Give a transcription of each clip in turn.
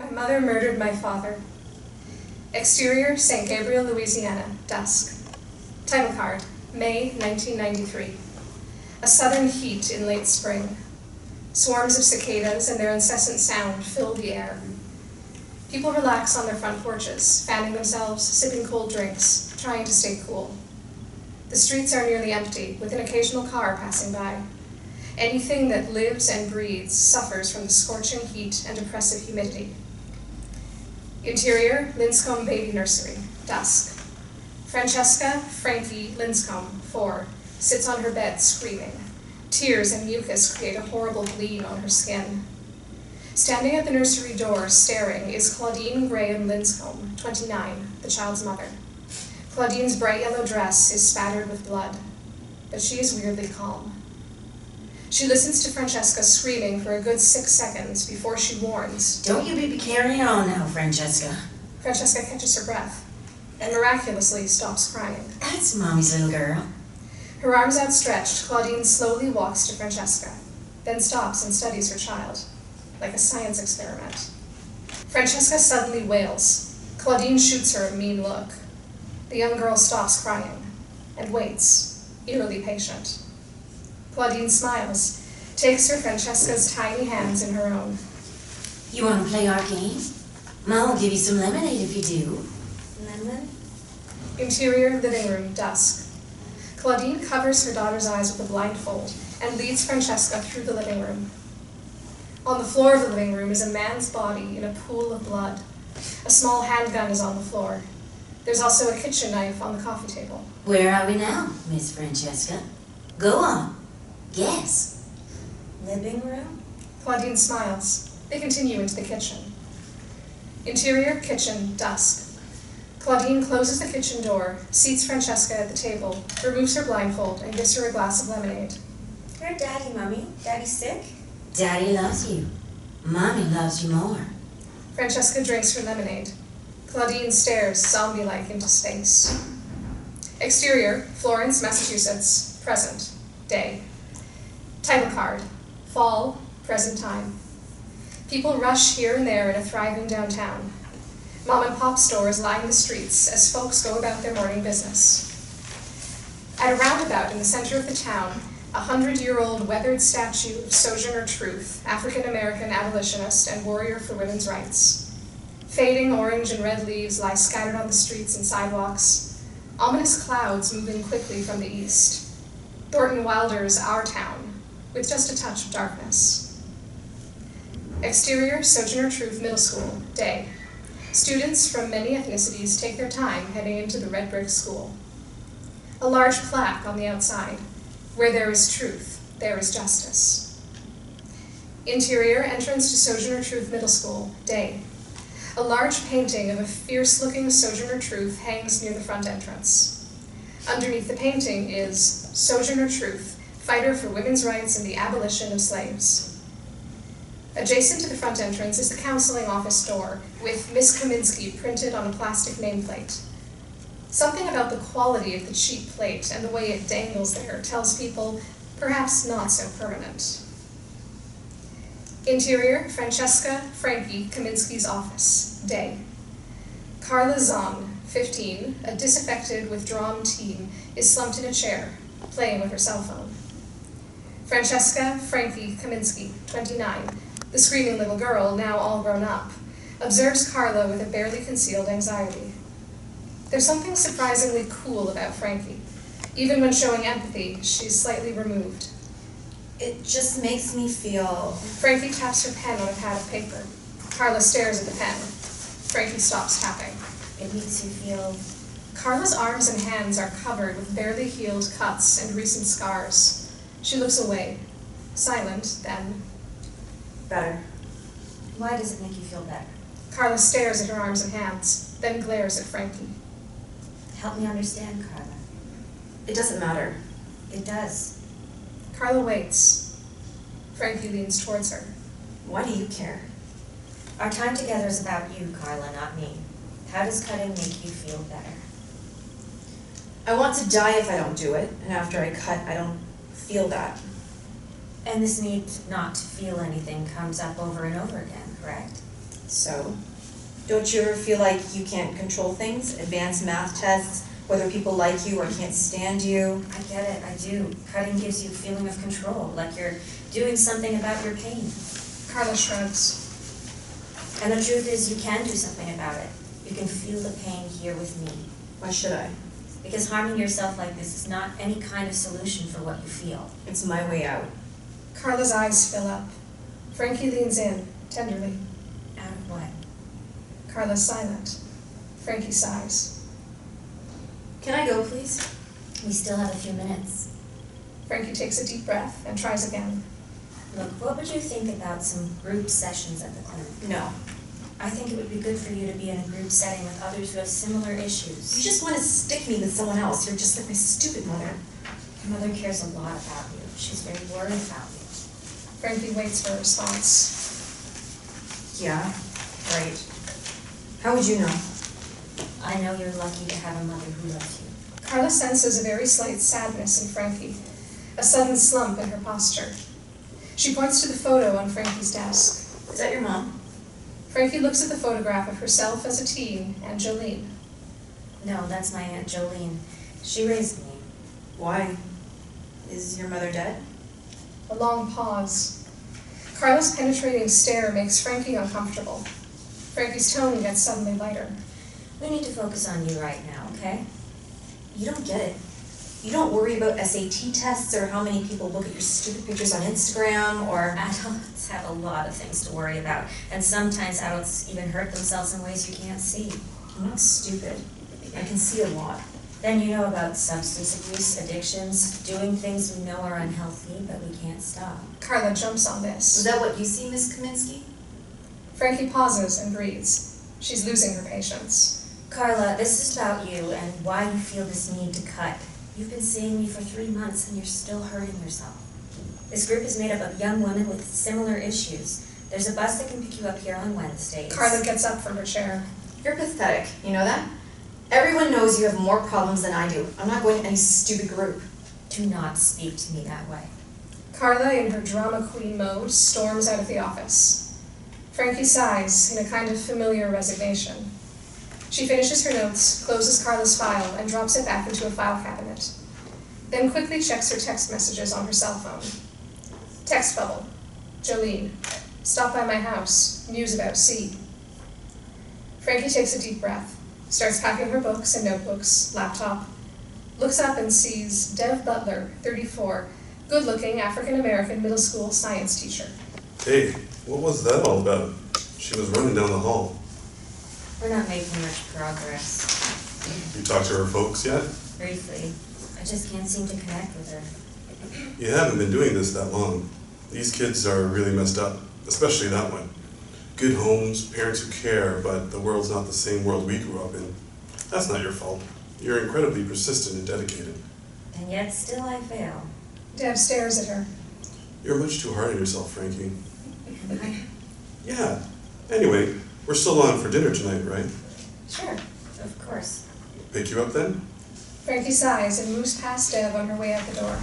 My mother murdered my father. Exterior, St. Gabriel, Louisiana, dusk. Title card, May 1993. A southern heat in late spring. Swarms of cicadas and their incessant sound fill the air. People relax on their front porches, fanning themselves, sipping cold drinks, trying to stay cool. The streets are nearly empty, with an occasional car passing by. Anything that lives and breathes suffers from the scorching heat and oppressive humidity. Interior, Linscomb Baby Nursery, dusk. Francesca Frankie Linscomb, 4, sits on her bed screaming. Tears and mucus create a horrible bleed on her skin. Standing at the nursery door, staring, is Claudine Graham Linscomb, 29, the child's mother. Claudine's bright yellow dress is spattered with blood, but she is weirdly calm. She listens to Francesca screaming for a good 6 seconds before she warns. Don't you be carrying on now, Francesca. Francesca catches her breath and miraculously stops crying. That's Mommy's little girl. Her arms outstretched, Claudine slowly walks to Francesca, then stops and studies her child, like a science experiment. Francesca suddenly wails. Claudine shoots her a mean look. The young girl stops crying and waits, eerily patient. Claudine smiles, takes her Francesca's tiny hands in her own. You want to play our game? Mom will give you some lemonade if you do. Lemon? Interior living room, dusk. Claudine covers her daughter's eyes with a blindfold and leads Francesca through the living room. On the floor of the living room is a man's body in a pool of blood. A small handgun is on the floor. There's also a kitchen knife on the coffee table. Where are we now, Miss Francesca? Go on. Guess. Living room? Claudine smiles. They continue into the kitchen. Interior, kitchen, dusk. Claudine closes the kitchen door, seats Francesca at the table, removes her blindfold, and gives her a glass of lemonade. Where's Daddy, Mommy? Daddy sick? Daddy loves you. Mommy loves you more. Francesca drinks her lemonade. Claudine stares zombie-like into space. Exterior, Florence, Massachusetts, present, day. Title card, fall, present time. People rush here and there in a thriving downtown. Mom and pop stores line the streets as folks go about their morning business. At a roundabout in the center of the town, a 100-year-old weathered statue of Sojourner Truth, African-American abolitionist and warrior for women's rights. Fading orange and red leaves lie scattered on the streets and sidewalks, ominous clouds moving quickly from the east. Thornton Wilder's Our Town, with just a touch of darkness. Exterior, Sojourner Truth Middle School, day. Students from many ethnicities take their time heading into the red brick school. A large plaque on the outside. Where there is truth, there is justice. Interior, entrance to Sojourner Truth Middle School, day. A large painting of a fierce-looking Sojourner Truth hangs near the front entrance. Underneath the painting is Sojourner Truth, fighter for women's rights and the abolition of slaves. Adjacent to the front entrance is the counseling office door, with Miss Kaminsky printed on a plastic nameplate. Something about the quality of the cheap plate and the way it dangles there tells people, perhaps not so permanent. Interior, Francesca Frankie Kaminsky's office, day. Carla Zahn, 15, a disaffected, withdrawn teen, is slumped in a chair, playing with her cell phone. Francesca Frankie Kaminsky, 29, the screaming little girl, now all grown up, observes Carla with a barely concealed anxiety. There's something surprisingly cool about Frankie. Even when showing empathy, she's slightly removed. It just makes me feel... Frankie taps her pen on a pad of paper. Carla stares at the pen. Frankie stops tapping. It makes you feel... Carla's arms and hands are covered with barely healed cuts and recent scars. She looks away, silent, then... Better. Why does it make you feel better? Carla stares at her arms and hands, then glares at Frankie. Help me understand, Carla. It doesn't matter. It does. Carla waits. Frankie leans towards her. Why do you care? Our time together is about you, Carla, not me. How does cutting make you feel better? I want to die if I don't do it, and after I cut, I don't feel that. And this need not to feel anything comes up over and over again, correct? So, don't you ever feel like you can't control things? Advanced math tests, whether people like you or can't stand you? I get it, I do. Cutting gives you a feeling of control, like you're doing something about your pain. Carla shrugs. And the truth is, you can do something about it. You can feel the pain here with me. Why should I? Because harming yourself like this is not any kind of solution for what you feel. It's my way out. Carla's eyes fill up. Frankie leans in, tenderly. Out of what? Carla's silent. Frankie sighs. Can I go, please? We still have a few minutes. Frankie takes a deep breath and tries again. Look, what would you think about some group sessions at the clinic? No. I think it would be good for you to be in a group setting with others who have similar issues. You just want to stick me with someone else. You're just like my stupid mother. Your mother cares a lot about you. She's very worried about you. Frankie waits for a response. Yeah, right. How would you know? I know you're lucky to have a mother who loves you. Carla senses a very slight sadness in Frankie, a sudden slump in her posture. She points to the photo on Frankie's desk. Is that your mom? Frankie looks at the photograph of herself as a teen and Jolene. No, that's my Aunt Jolene. She raised me. Why? Is your mother dead? A long pause. Carla's penetrating stare makes Frankie uncomfortable. Frankie's tone gets suddenly lighter. We need to focus on you right now, okay? You don't get it. You don't worry about SAT tests or how many people look at your stupid pictures on Instagram or... Adults have a lot of things to worry about, and sometimes adults even hurt themselves in ways you can't see. I'm not stupid. I can see a lot. Then you know about substance abuse, addictions, doing things we know are unhealthy, but we can't stop. Carla jumps on this. Is that what you see, Miss Kaminsky? Frankie pauses and breathes. She's losing her patience. Carla, this is about you and why you feel this need to cut. You've been seeing me for 3 months and you're still hurting yourself. This group is made up of young women with similar issues. There's a bus that can pick you up here on Wednesdays. Carla gets up from her chair. You're pathetic, you know that? Everyone knows you have more problems than I do. I'm not going to any stupid group. Do not speak to me that way. Carla, in her drama queen mode, storms out of the office. Frankie sighs in a kind of familiar resignation. She finishes her notes, closes Carla's file, and drops it back into a file cabinet. Then quickly checks her text messages on her cell phone. Text bubble. Jolene. Stop by my house. News about C. Frankie takes a deep breath, starts packing her books and notebooks, laptop, looks up and sees Dev Butler, 34, good-looking African-American middle school science teacher. Hey, what was that all about? She was running down the hall. We're not making much progress. You talked to her folks yet? Briefly. I just can't seem to connect with her. You haven't been doing this that long. These kids are really messed up, especially that one. Good homes, parents who care, but the world's not the same world we grew up in. That's not your fault. You're incredibly persistent and dedicated. And yet still I fail. Dev stares at her. You're much too hard on yourself, Frankie. I- Yeah. Anyway, we're still on for dinner tonight, right? Sure, of course. Pick you up then? Frankie sighs and moves past Dev on her way out the door.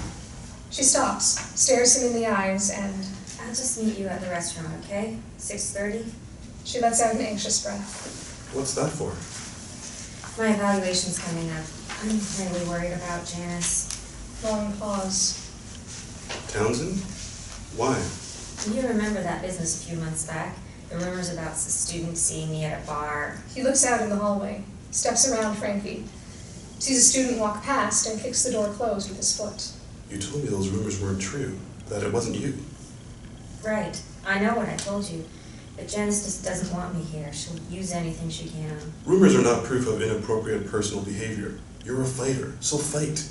She stops, stares him in the eyes, and I'll just meet you at the restaurant, okay? 6:30? she lets out an anxious breath. What's that for? My evaluation's coming up. I'm really worried about Janice. Long pause. Townsend? Why? You remember that business a few months back? The rumors about the student seeing me at a bar. He looks out in the hallway, steps around Frankie, sees a student walk past, and kicks the door closed with his foot. You told me those rumors weren't true, that it wasn't you. Right. I know what I told you. But Janice just doesn't want me here. She'll use anything she can. Rumors are not proof of inappropriate personal behavior. You're a fighter, so fight.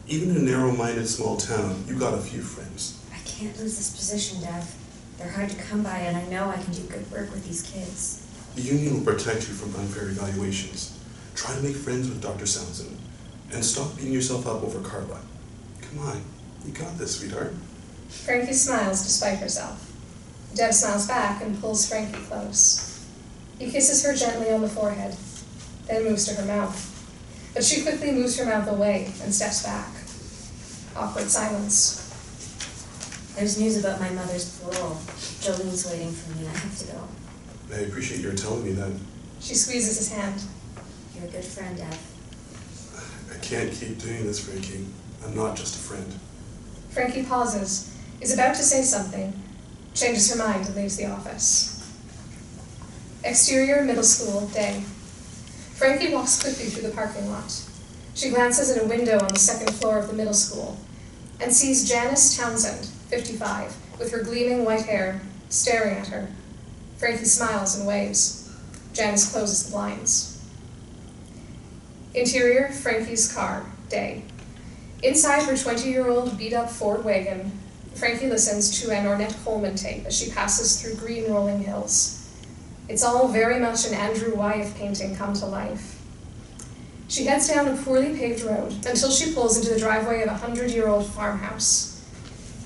Even in a narrow-minded small town, you got a few friends. I can't lose this position, Dev. They're hard to come by, and I know I can do good work with these kids. The union will protect you from unfair evaluations. Try to make friends with Dr. Townsend, and stop beating yourself up over Carla. Come on, you got this, sweetheart. Frankie smiles despite herself. Dev smiles back and pulls Frankie close. He kisses her gently on the forehead, then moves to her mouth. But she quickly moves her mouth away and steps back. Awkward silence. There's news about my mother's parole. Jolene's waiting for me. I have to go. I appreciate your telling me that. She squeezes his hand. You're a good friend, Ev. I can't keep doing this, Frankie. I'm not just a friend. Frankie pauses, is about to say something, changes her mind and leaves the office. Exterior middle school day. Frankie walks quickly through the parking lot. She glances at a window on the second floor of the middle school and sees Janice Townsend, 55, with her gleaming white hair, staring at her. Frankie smiles and waves. Janice closes the blinds. Interior, Frankie's car, day. Inside her 20-year-old beat-up Ford wagon, Frankie listens to an Ornette Coleman tape as she passes through green rolling hills. It's all very much an Andrew Wyeth painting come to life. She heads down a poorly paved road until she pulls into the driveway of a 100-year-old farmhouse.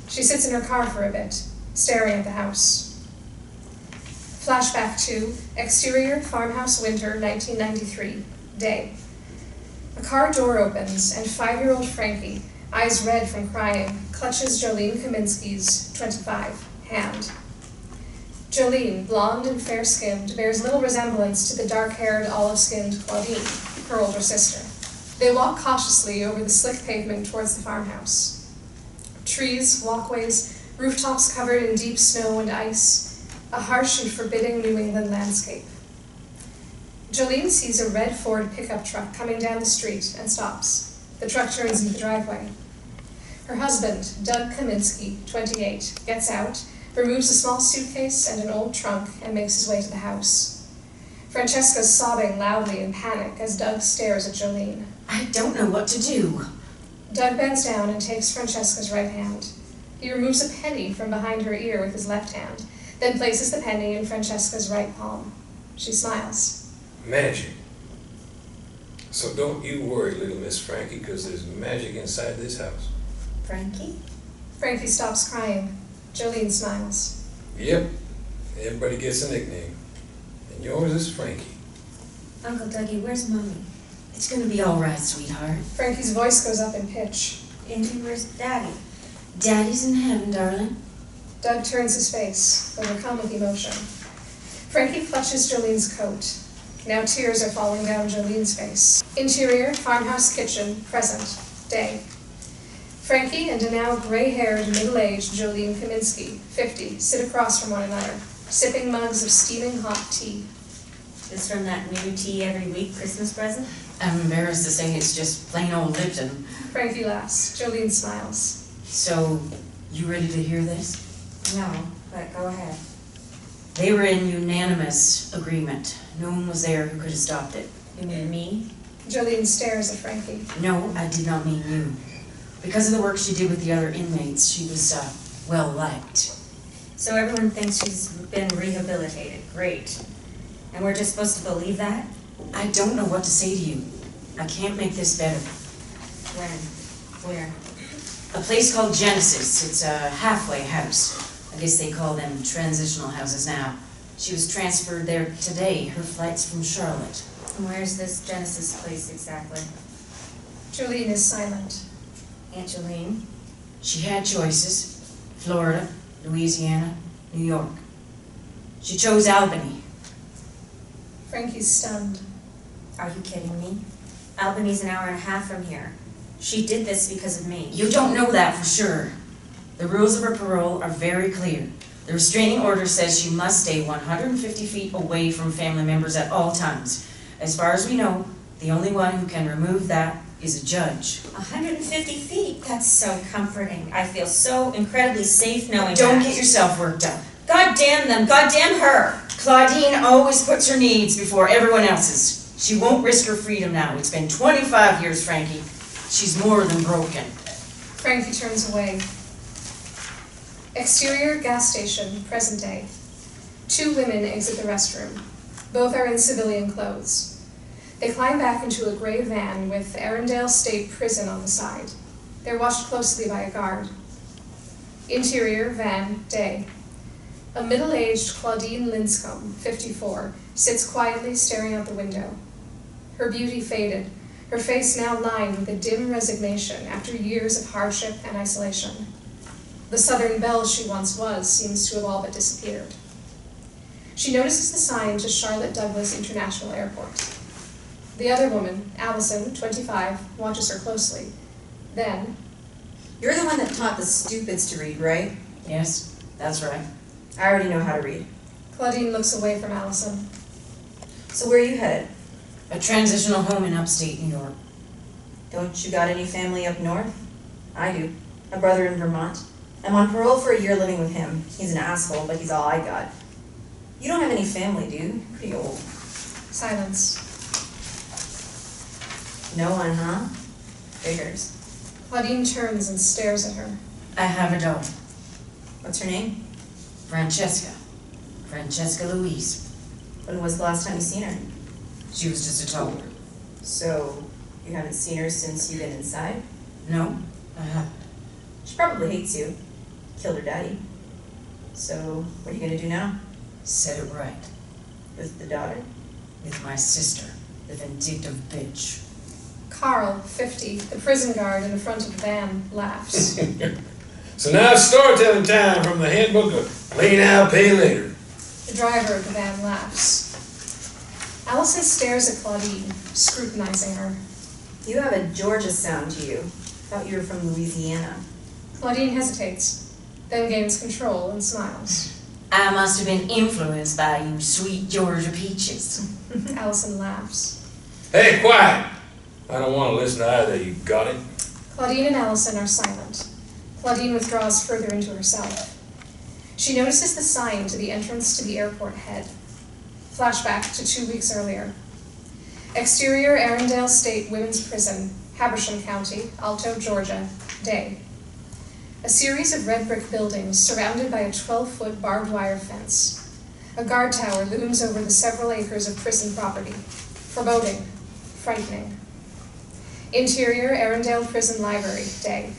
She sits in her car for a bit, staring at the house. Flashback to exterior farmhouse winter 1993, day. A car door opens and 5-year-old Frankie, eyes red from crying, clutches Jolene Kaminsky's, 25, hand. Jolene, blonde and fair-skinned, bears little resemblance to the dark-haired, olive-skinned Claudine, her older sister. They walk cautiously over the slick pavement towards the farmhouse. Trees, walkways, rooftops covered in deep snow and ice, a harsh and forbidding New England landscape. Jolene sees a red Ford pickup truck coming down the street and stops. The truck turns into the driveway. Her husband, Doug Kaminsky, 28, gets out, removes a small suitcase and an old trunk, and makes his way to the house. Francesca's sobbing loudly in panic as Doug stares at Jolene. I don't know what to do. Doug bends down and takes Francesca's right hand. He removes a penny from behind her ear with his left hand, then places the penny in Francesca's right palm. She smiles. Magic. So don't you worry, little Miss Frankie, because there's magic inside this house. Frankie? Frankie stops crying. Jolene smiles. Yep, everybody gets a nickname. And yours is Frankie. Uncle Dougie, where's Mommy? It's gonna be all right, sweetheart. Frankie's voice goes up in pitch. Andy, where's Daddy? Daddy's in heaven, darling. Doug turns his face, overcome with emotion. Frankie clutches Jolene's coat. Now tears are falling down Jolene's face. Interior, farmhouse kitchen, present, day. Frankie and a now gray-haired, middle-aged Jolene Kaminsky, 50, sit across from one another, sipping mugs of steaming hot tea. This from that new tea every week Christmas present? I'm embarrassed to say it's just plain old Lipton. Frankie laughs. Jolene smiles. So, you ready to hear this? No, but go ahead. They were in unanimous agreement. No one was there who could have stopped it. You mean me? Jolene stares at Frankie. No, I did not mean you. Because of the work she did with the other inmates, she was, well-liked. So everyone thinks she's been rehabilitated. Great. And we're just supposed to believe that? I don't know what to say to you. I can't make this better. When? Where? A place called Genesis. It's a halfway house. I guess they call them transitional houses now. She was transferred there today. Her flight's from Charlotte. And where's this Genesis place exactly? Jolene is silent. Aunt Jolene? She had choices. Florida, Louisiana, New York. She chose Albany. Frankie's stunned. Are you kidding me? Albany's an hour and a half from here. She did this because of me. You don't know that for sure. The rules of her parole are very clear. The restraining order says she must stay 150 feet away from family members at all times. As far as we know, the only one who can remove that is a judge. 150 feet? That's so comforting. I feel so incredibly safe knowing Don't that. get yourself worked up. God damn them! God damn her! Claudine always puts her needs before everyone else's. She won't risk her freedom now. It's been 25 years, Frankie. She's more than broken. Frankie turns away. Exterior gas station, present day. 2 women exit the restroom. Both are in civilian clothes. They climb back into a gray van with Arundel State Prison on the side. They're watched closely by a guard. Interior, van, day. A middle-aged Claudine Linscomb, 54, sits quietly staring out the window. Her beauty faded, her face now lined with a dim resignation after years of hardship and isolation. The Southern belle she once was seems to have all but disappeared. She notices the sign to Charlotte Douglas International Airport. The other woman, Allison, 25, watches her closely. Then, You're the one that taught the stupids to read, right? Yes, that's right. I already know how to read. Claudine looks away from Allison. So where are you headed? A transitional home in upstate New York. Don't you got any family up north? I do. A brother in Vermont. I'm on parole for a year living with him. He's an asshole, but he's all I got. You don't have any family, do you? Pretty old. Silence. No one, huh? Figures. Claudine turns and stares at her. I have a daughter, What's her name? Francesca. Francesca Louise. When was the last time you seen her? She was just a toddler. So, you haven't seen her since you've been inside? No, I haven't. She probably hates you. Killed her daddy. So, what are you gonna do now? Said it right. With the daughter? With my sister, the vindictive bitch. Carl, 50, the prison guard in the front of the van, laughs. So now it's storytelling time from the handbook of Play Now, Pay Later. The driver of the van laughs. Allison stares at Claudine, scrutinizing her. You have a Georgia sound to you. Thought you were from Louisiana. Claudine hesitates, then gains control and smiles. I must have been influenced by you sweet Georgia peaches. Allison laughs. Hey, quiet! I don't want to listen to either, you got it? Claudine and Allison are silent. Claudine withdraws further into herself. She notices the sign to the entrance to the airport head. Flashback to 2 weeks earlier. Exterior Arundel State Women's Prison, Habersham County, Alto, Georgia, day. A series of red brick buildings surrounded by a 12-foot barbed wire fence. A guard tower looms over the several acres of prison property. Foreboding, frightening. Interior Arundel Prison Library, day.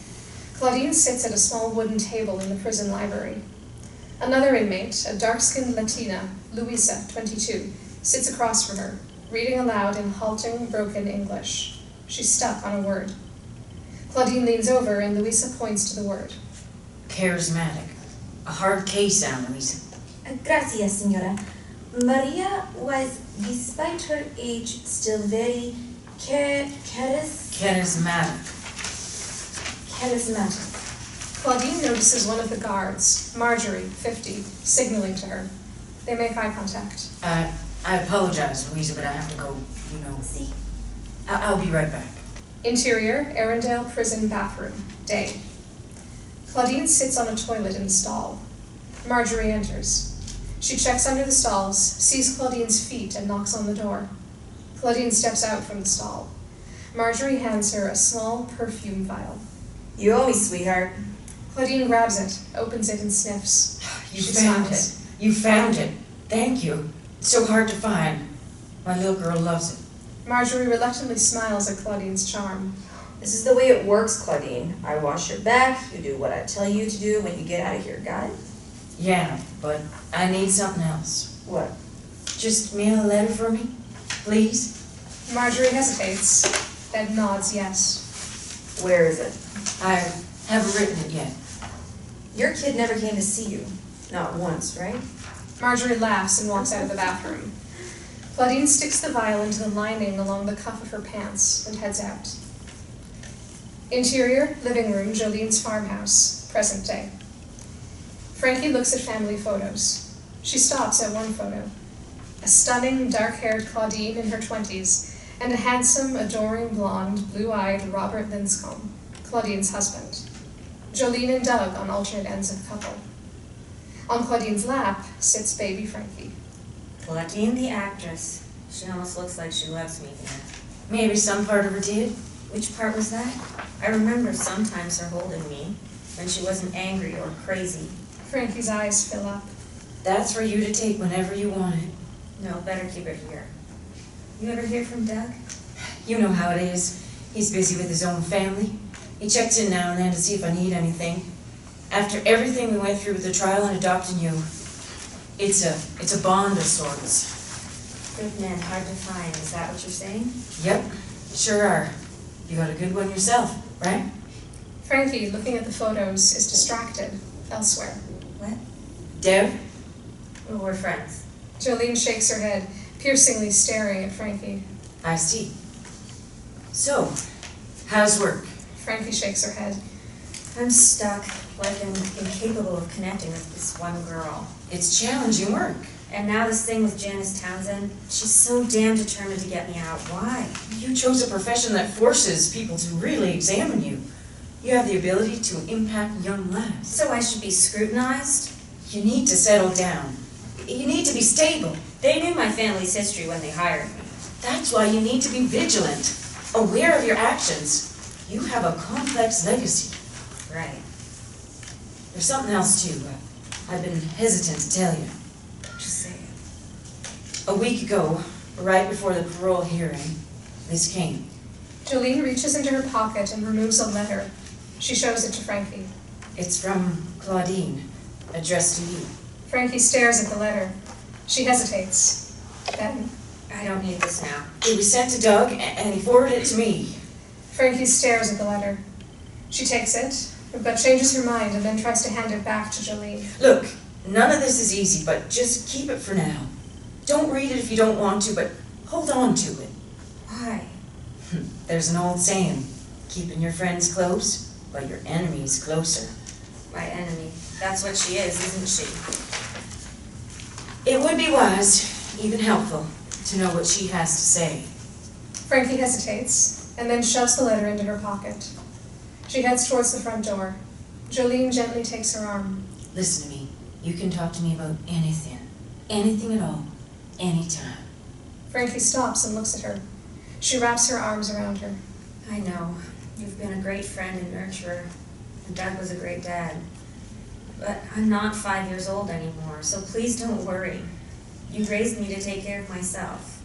Claudine sits at a small wooden table in the prison library. Another inmate, a dark-skinned Latina, Luisa, 22, sits across from her, reading aloud in halting, broken English. She's stuck on a word. Claudine leans over and Luisa points to the word. Charismatic. A hard K sound, Luisa. Gracias, señora. Maria was, despite her age, still very Charismatic. charismatic. Claudine notices one of the guards, Marjorie, 50, signaling to her. They make eye contact. I apologize, Louisa, but I have to go, you know. See? I'll be right back. Interior Arundel Prison Bathroom, day. Claudine sits on a toilet in the stall. Marjorie enters. She checks under the stalls, sees Claudine's feet, and knocks on the door. Claudine steps out from the stall. Marjorie hands her a small perfume vial. You owe me, sweetheart. Claudine grabs it, opens it, and sniffs. You She found smiles. it. You found it. Thank you. It's so hard to find. My little girl loves it. Marjorie reluctantly smiles at Claudine's charm. This is the way it works, Claudine. I wash your back, you do what I tell you to do when you get out of here, got it? Yeah, but I need something else. What? Just mail a letter for me, please? Marjorie hesitates, then nods yes. Where is it? I haven't written it yet. Your kid never came to see you. Not once, right? Marjorie laughs and walks out of the bathroom. Claudine sticks the vial into the lining along the cuff of her pants and heads out. Interior, living room, Jolene's farmhouse, present day. Frankie looks at family photos. She stops at one photo. A stunning, dark-haired Claudine in her 20s, and a handsome, adoring, blonde, blue-eyed Robert Linscomb, Claudine's husband. Jolene and Doug on alternate ends of the couple. On Claudine's lap sits baby Frankie. Claudine the actress. She almost looks like she loves me here. Maybe some part of her did. Which part was that? I remember sometimes her holding me, when she wasn't angry or crazy. Frankie's eyes fill up. That's for you to take whenever you want it. No, better keep it here. You ever hear from Doug? You know how it is. He's busy with his own family. He checks in now and then to see if I need anything. After everything we went through with the trial and adopting you, it's a bond of sorts. Good men, hard to find. Is that what you're saying? Yep, sure are. You got a good one yourself, right? Frankie, looking at the photos, is distracted elsewhere. What? Dev? Well, we're friends. Jolene shakes her head, piercingly staring at Frankie. I see. So, how's work? Frankie shakes her head. I'm stuck, like I'm incapable of connecting with this one girl. It's challenging work. And now this thing with Janice Townsend, she's so damn determined to get me out. Why? You chose a profession that forces people to really examine you. You have the ability to impact young lives. So I should be scrutinized? You need to settle down. You need to be stable. They knew my family's history when they hired me. That's why you need to be vigilant, aware of your actions. You have a complex legacy. Right. There's something else too. I've been hesitant to tell you. Just say it. A week ago, right before the parole hearing, this came. Jolene reaches into her pocket and removes a letter. She shows it to Frankie. It's from Claudine, addressed to you. Frankie stares at the letter. She hesitates. Then, I don't need this now. It was sent to Doug, and he forwarded it to me. Frankie stares at the letter. She takes it, but changes her mind and then tries to hand it back to Jolene. Look, none of this is easy, but just keep it for now. Don't read it if you don't want to, but hold on to it. Why? There's an old saying, keeping your friends close, but your enemies closer. My enemy. That's what she is, isn't she? It would be wise, even helpful, to know what she has to say. Frankie hesitates and then shoves the letter into her pocket. She heads towards the front door. Jolene gently takes her arm. Listen to me. You can talk to me about anything. Anything at all. Anytime. Frankie stops and looks at her. She wraps her arms around her. I know. You've been a great friend and nurturer. And Doug was a great dad. But I'm not 5 years old anymore, so please don't worry. You raised me to take care of myself.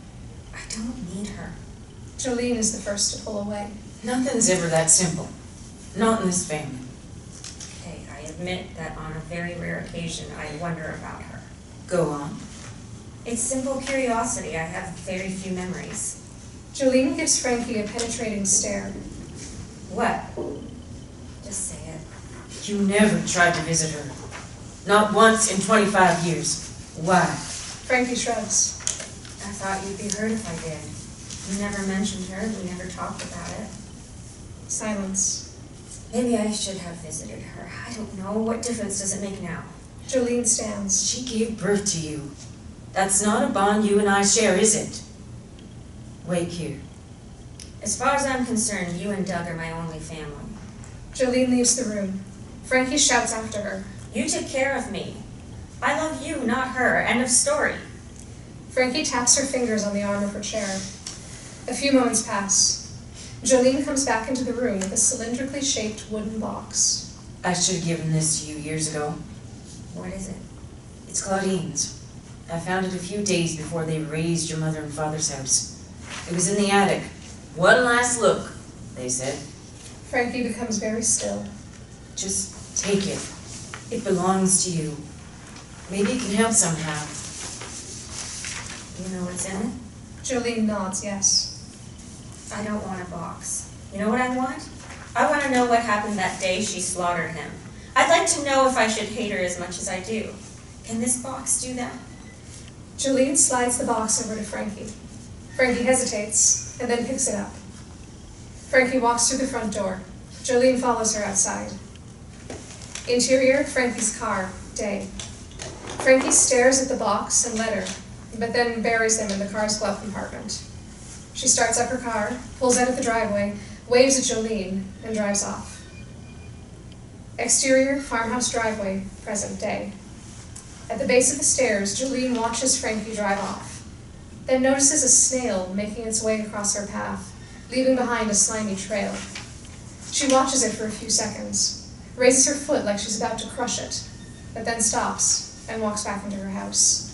I don't need her. Jolene is the first to pull away. Nothing's ever that simple. Not in this family. Okay, I admit that on a very rare occasion I wonder about her. Go on. It's simple curiosity. I have very few memories. Jolene gives Frankie a penetrating stare. What? Just say it. You never tried to visit her. Not once in 25 years. Why? Frankie shrugs. I thought you'd be hurt if I did. You never mentioned her. We never talked about it. Silence. Maybe I should have visited her. I don't know. What difference does it make now? Jolene stands. She gave birth to you. That's not a bond you and I share, is it? Wait here. As far as I'm concerned, you and Doug are my only family. Jolene leaves the room. Frankie shouts after her. You took care of me. I love you, not her. End of story. Frankie taps her fingers on the arm of her chair. A few moments pass. Jolene comes back into the room with a cylindrically shaped wooden box. I should have given this to you years ago. What is it? It's Claudine's. I found it a few days before they razed your mother and father's house. It was in the attic. One last look, they said. Frankie becomes very still. Just take it. It belongs to you. Maybe it can help somehow. You know what's in it? Jolene nods yes. I don't want a box. You know what I want? I want to know what happened that day she slaughtered him. I'd like to know if I should hate her as much as I do. Can this box do that? Jolene slides the box over to Frankie. Frankie hesitates and then picks it up. Frankie walks through the front door. Jolene follows her outside. Interior, Frankie's car, day. Frankie stares at the box and letter, but then buries them in the car's glove compartment. She starts up her car, pulls out of the driveway, waves at Jolene, and drives off. Exterior, farmhouse driveway, present day. At the base of the stairs, Jolene watches Frankie drive off, then notices a snail making its way across her path, leaving behind a slimy trail. She watches it for a few seconds, raises her foot like she's about to crush it, but then stops and walks back into her house.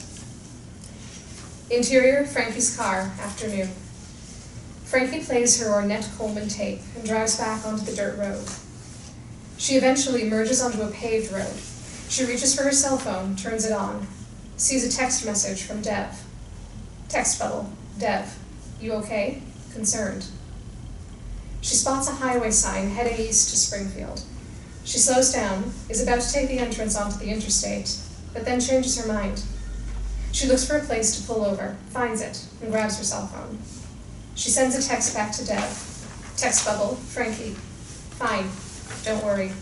Interior, Frankie's car, afternoon. Frankie plays her Ornette Coleman tape and drives back onto the dirt road. She eventually merges onto a paved road. She reaches for her cell phone, turns it on, sees a text message from Dev. Text bubble, Dev, you okay? Concerned. She spots a highway sign heading east to Springfield. She slows down, is about to take the entrance onto the interstate, but then changes her mind. She looks for a place to pull over, finds it, and grabs her cell phone. She sends a text back to Dev. Text bubble, Frankie. Fine, don't worry.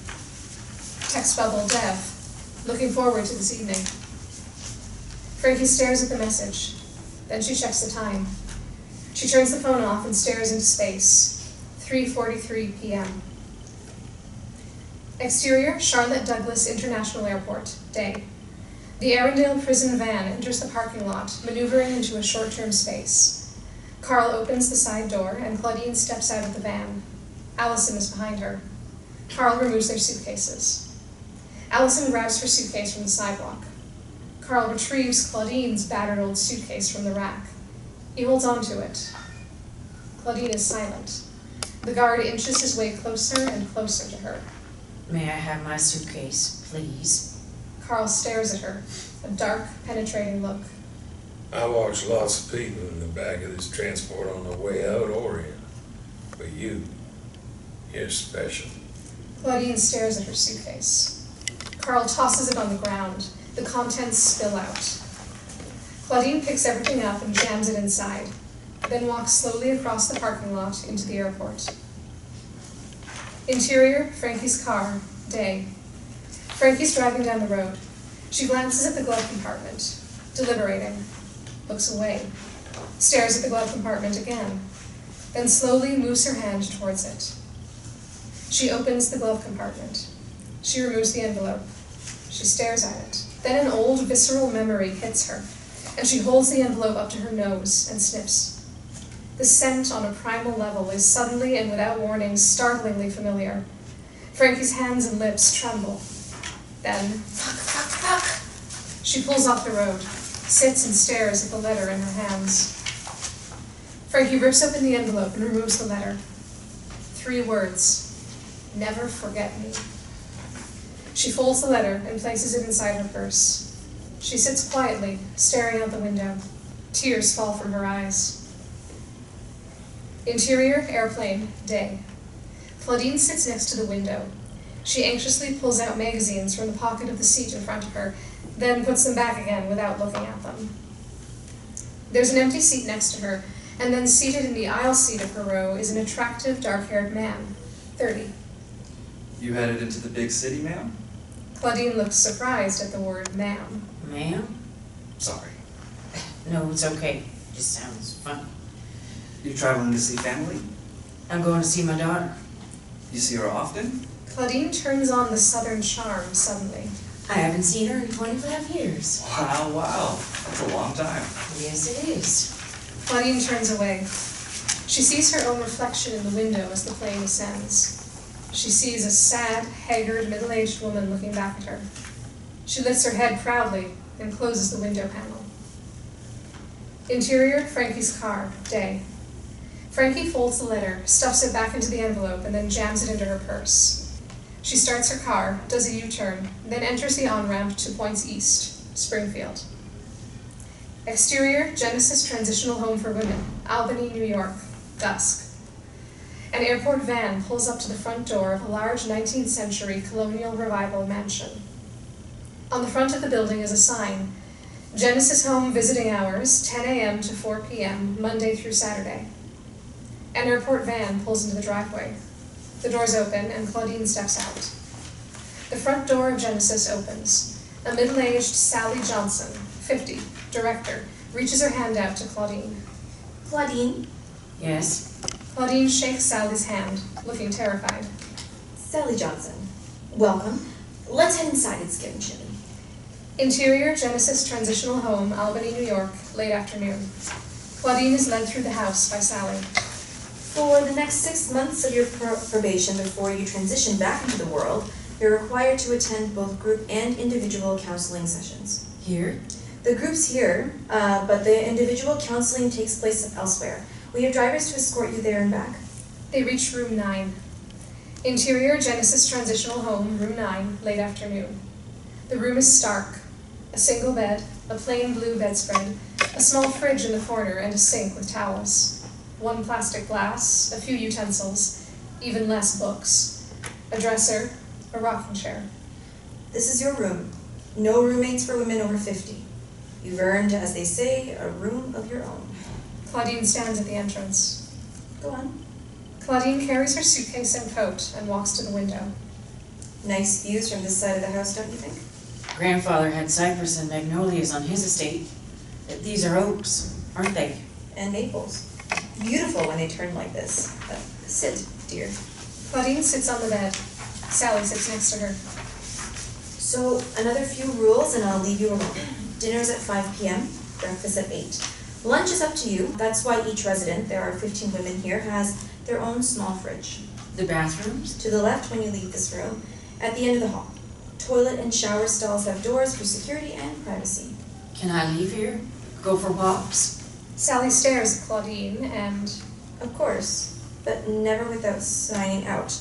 Text bubble, Dev. Looking forward to this evening. Frankie stares at the message. Then she checks the time. She turns the phone off and stares into space. 3:43 p.m. Exterior, Charlotte Douglas International Airport, day. The Arundel prison van enters the parking lot, maneuvering into a short-term space. Carl opens the side door, and Claudine steps out of the van. Allison is behind her. Carl removes their suitcases. Allison grabs her suitcase from the sidewalk. Carl retrieves Claudine's battered old suitcase from the rack. He holds on to it. Claudine is silent. The guard inches his way closer and closer to her. May I have my suitcase, please? Carl stares at her, a dark, penetrating look. I watch lots of people in the back of this transport on the way out or in. But you're special. Claudine stares at her suitcase. Carl tosses it on the ground. The contents spill out. Claudine picks everything up and jams it inside, then walks slowly across the parking lot into the airport. Interior, Frankie's car, day. Frankie's driving down the road. She glances at the glove compartment, deliberating, looks away, stares at the glove compartment again, then slowly moves her hand towards it. She opens the glove compartment. She removes the envelope. She stares at it. Then an old visceral memory hits her, and she holds the envelope up to her nose and sniffs. The scent on a primal level is suddenly and without warning startlingly familiar. Frankie's hands and lips tremble. Then, fuck. She pulls off the road, sits and stares at the letter in her hands. Frankie rips open the envelope and removes the letter. 3 words. Never forget me. She folds the letter and places it inside her purse. She sits quietly, staring out the window. Tears fall from her eyes. Interior, airplane, day. Claudine sits next to the window. She anxiously pulls out magazines from the pocket of the seat in front of her, then puts them back again without looking at them. There's an empty seat next to her, and then seated in the aisle seat of her row is an attractive, dark-haired man, 30. You headed into the big city, ma'am? Claudine looks surprised at the word ma'am. Ma'am? Sorry. No, it's okay. Just sounds funny. You traveling to see family? I'm going to see my daughter. You see her often? Claudine turns on the southern charm suddenly. I haven't seen her in 25 years. Wow. That's a long time. Yes, it is. Claudine turns away. She sees her own reflection in the window as the plane ascends. She sees a sad, haggard, middle-aged woman looking back at her. She lifts her head proudly and closes the window panel. Interior, Frankie's car, day. Frankie folds the letter, stuffs it back into the envelope, and then jams it into her purse. She starts her car, does a U-turn, then enters the on-ramp 2 points east, Springfield. Exterior, Genesis Transitional Home for Women, Albany, New York, dusk. An airport van pulls up to the front door of a large 19th century colonial revival mansion. On the front of the building is a sign, Genesis Home visiting hours, 10 a.m. to 4 p.m., Monday through Saturday. An airport van pulls into the driveway. The doors open and Claudine steps out. The front door of Genesis opens. A middle-aged Sally Johnson, 50, director, reaches her hand out to Claudine. Claudine, Yes? Claudine shakes Sally's hand, looking terrified. Sally Johnson, welcome. Let's head inside, it's getting chilly. Interior, Genesis Transitional Home, Albany, New York, late afternoon. Claudine is led through the house by Sally. For the next 6 months of your probation before you transition back into the world, you're required to attend both group and individual counseling sessions. Here? The group's here, but the individual counseling takes place elsewhere. We have drivers to escort you there and back. They reach room 9. Interior, Genesis Transitional Home, room 9, late afternoon. The room is stark. A single bed, a plain blue bedspread, a small fridge in the corner, and a sink with towels. 1 plastic glass, a few utensils, even less books. A dresser, a rocking chair. This is your room. No roommates for women over 50. You've earned, as they say, a room of your own. Claudine stands at the entrance. Go on. Claudine carries her suitcase and coat and walks to the window. Nice views from this side of the house, don't you think? Grandfather had cypress and magnolias on his estate. These are oaks, aren't they? And maples. Beautiful when they turn like this. Sit, dear. Claudine sits on the bed. Sally sits next to her. So, another few rules and I'll leave you alone. Dinner's at 5 p.m., breakfast at 8. Lunch is up to you. That's why each resident, there are 15 women here, has their own small fridge. The bathrooms? To the left when you leave this room, at the end of the hall. Toilet and shower stalls have doors for security and privacy. Can I leave here? Go for walks? Sally stares at Claudine and... Of course, but never without signing out.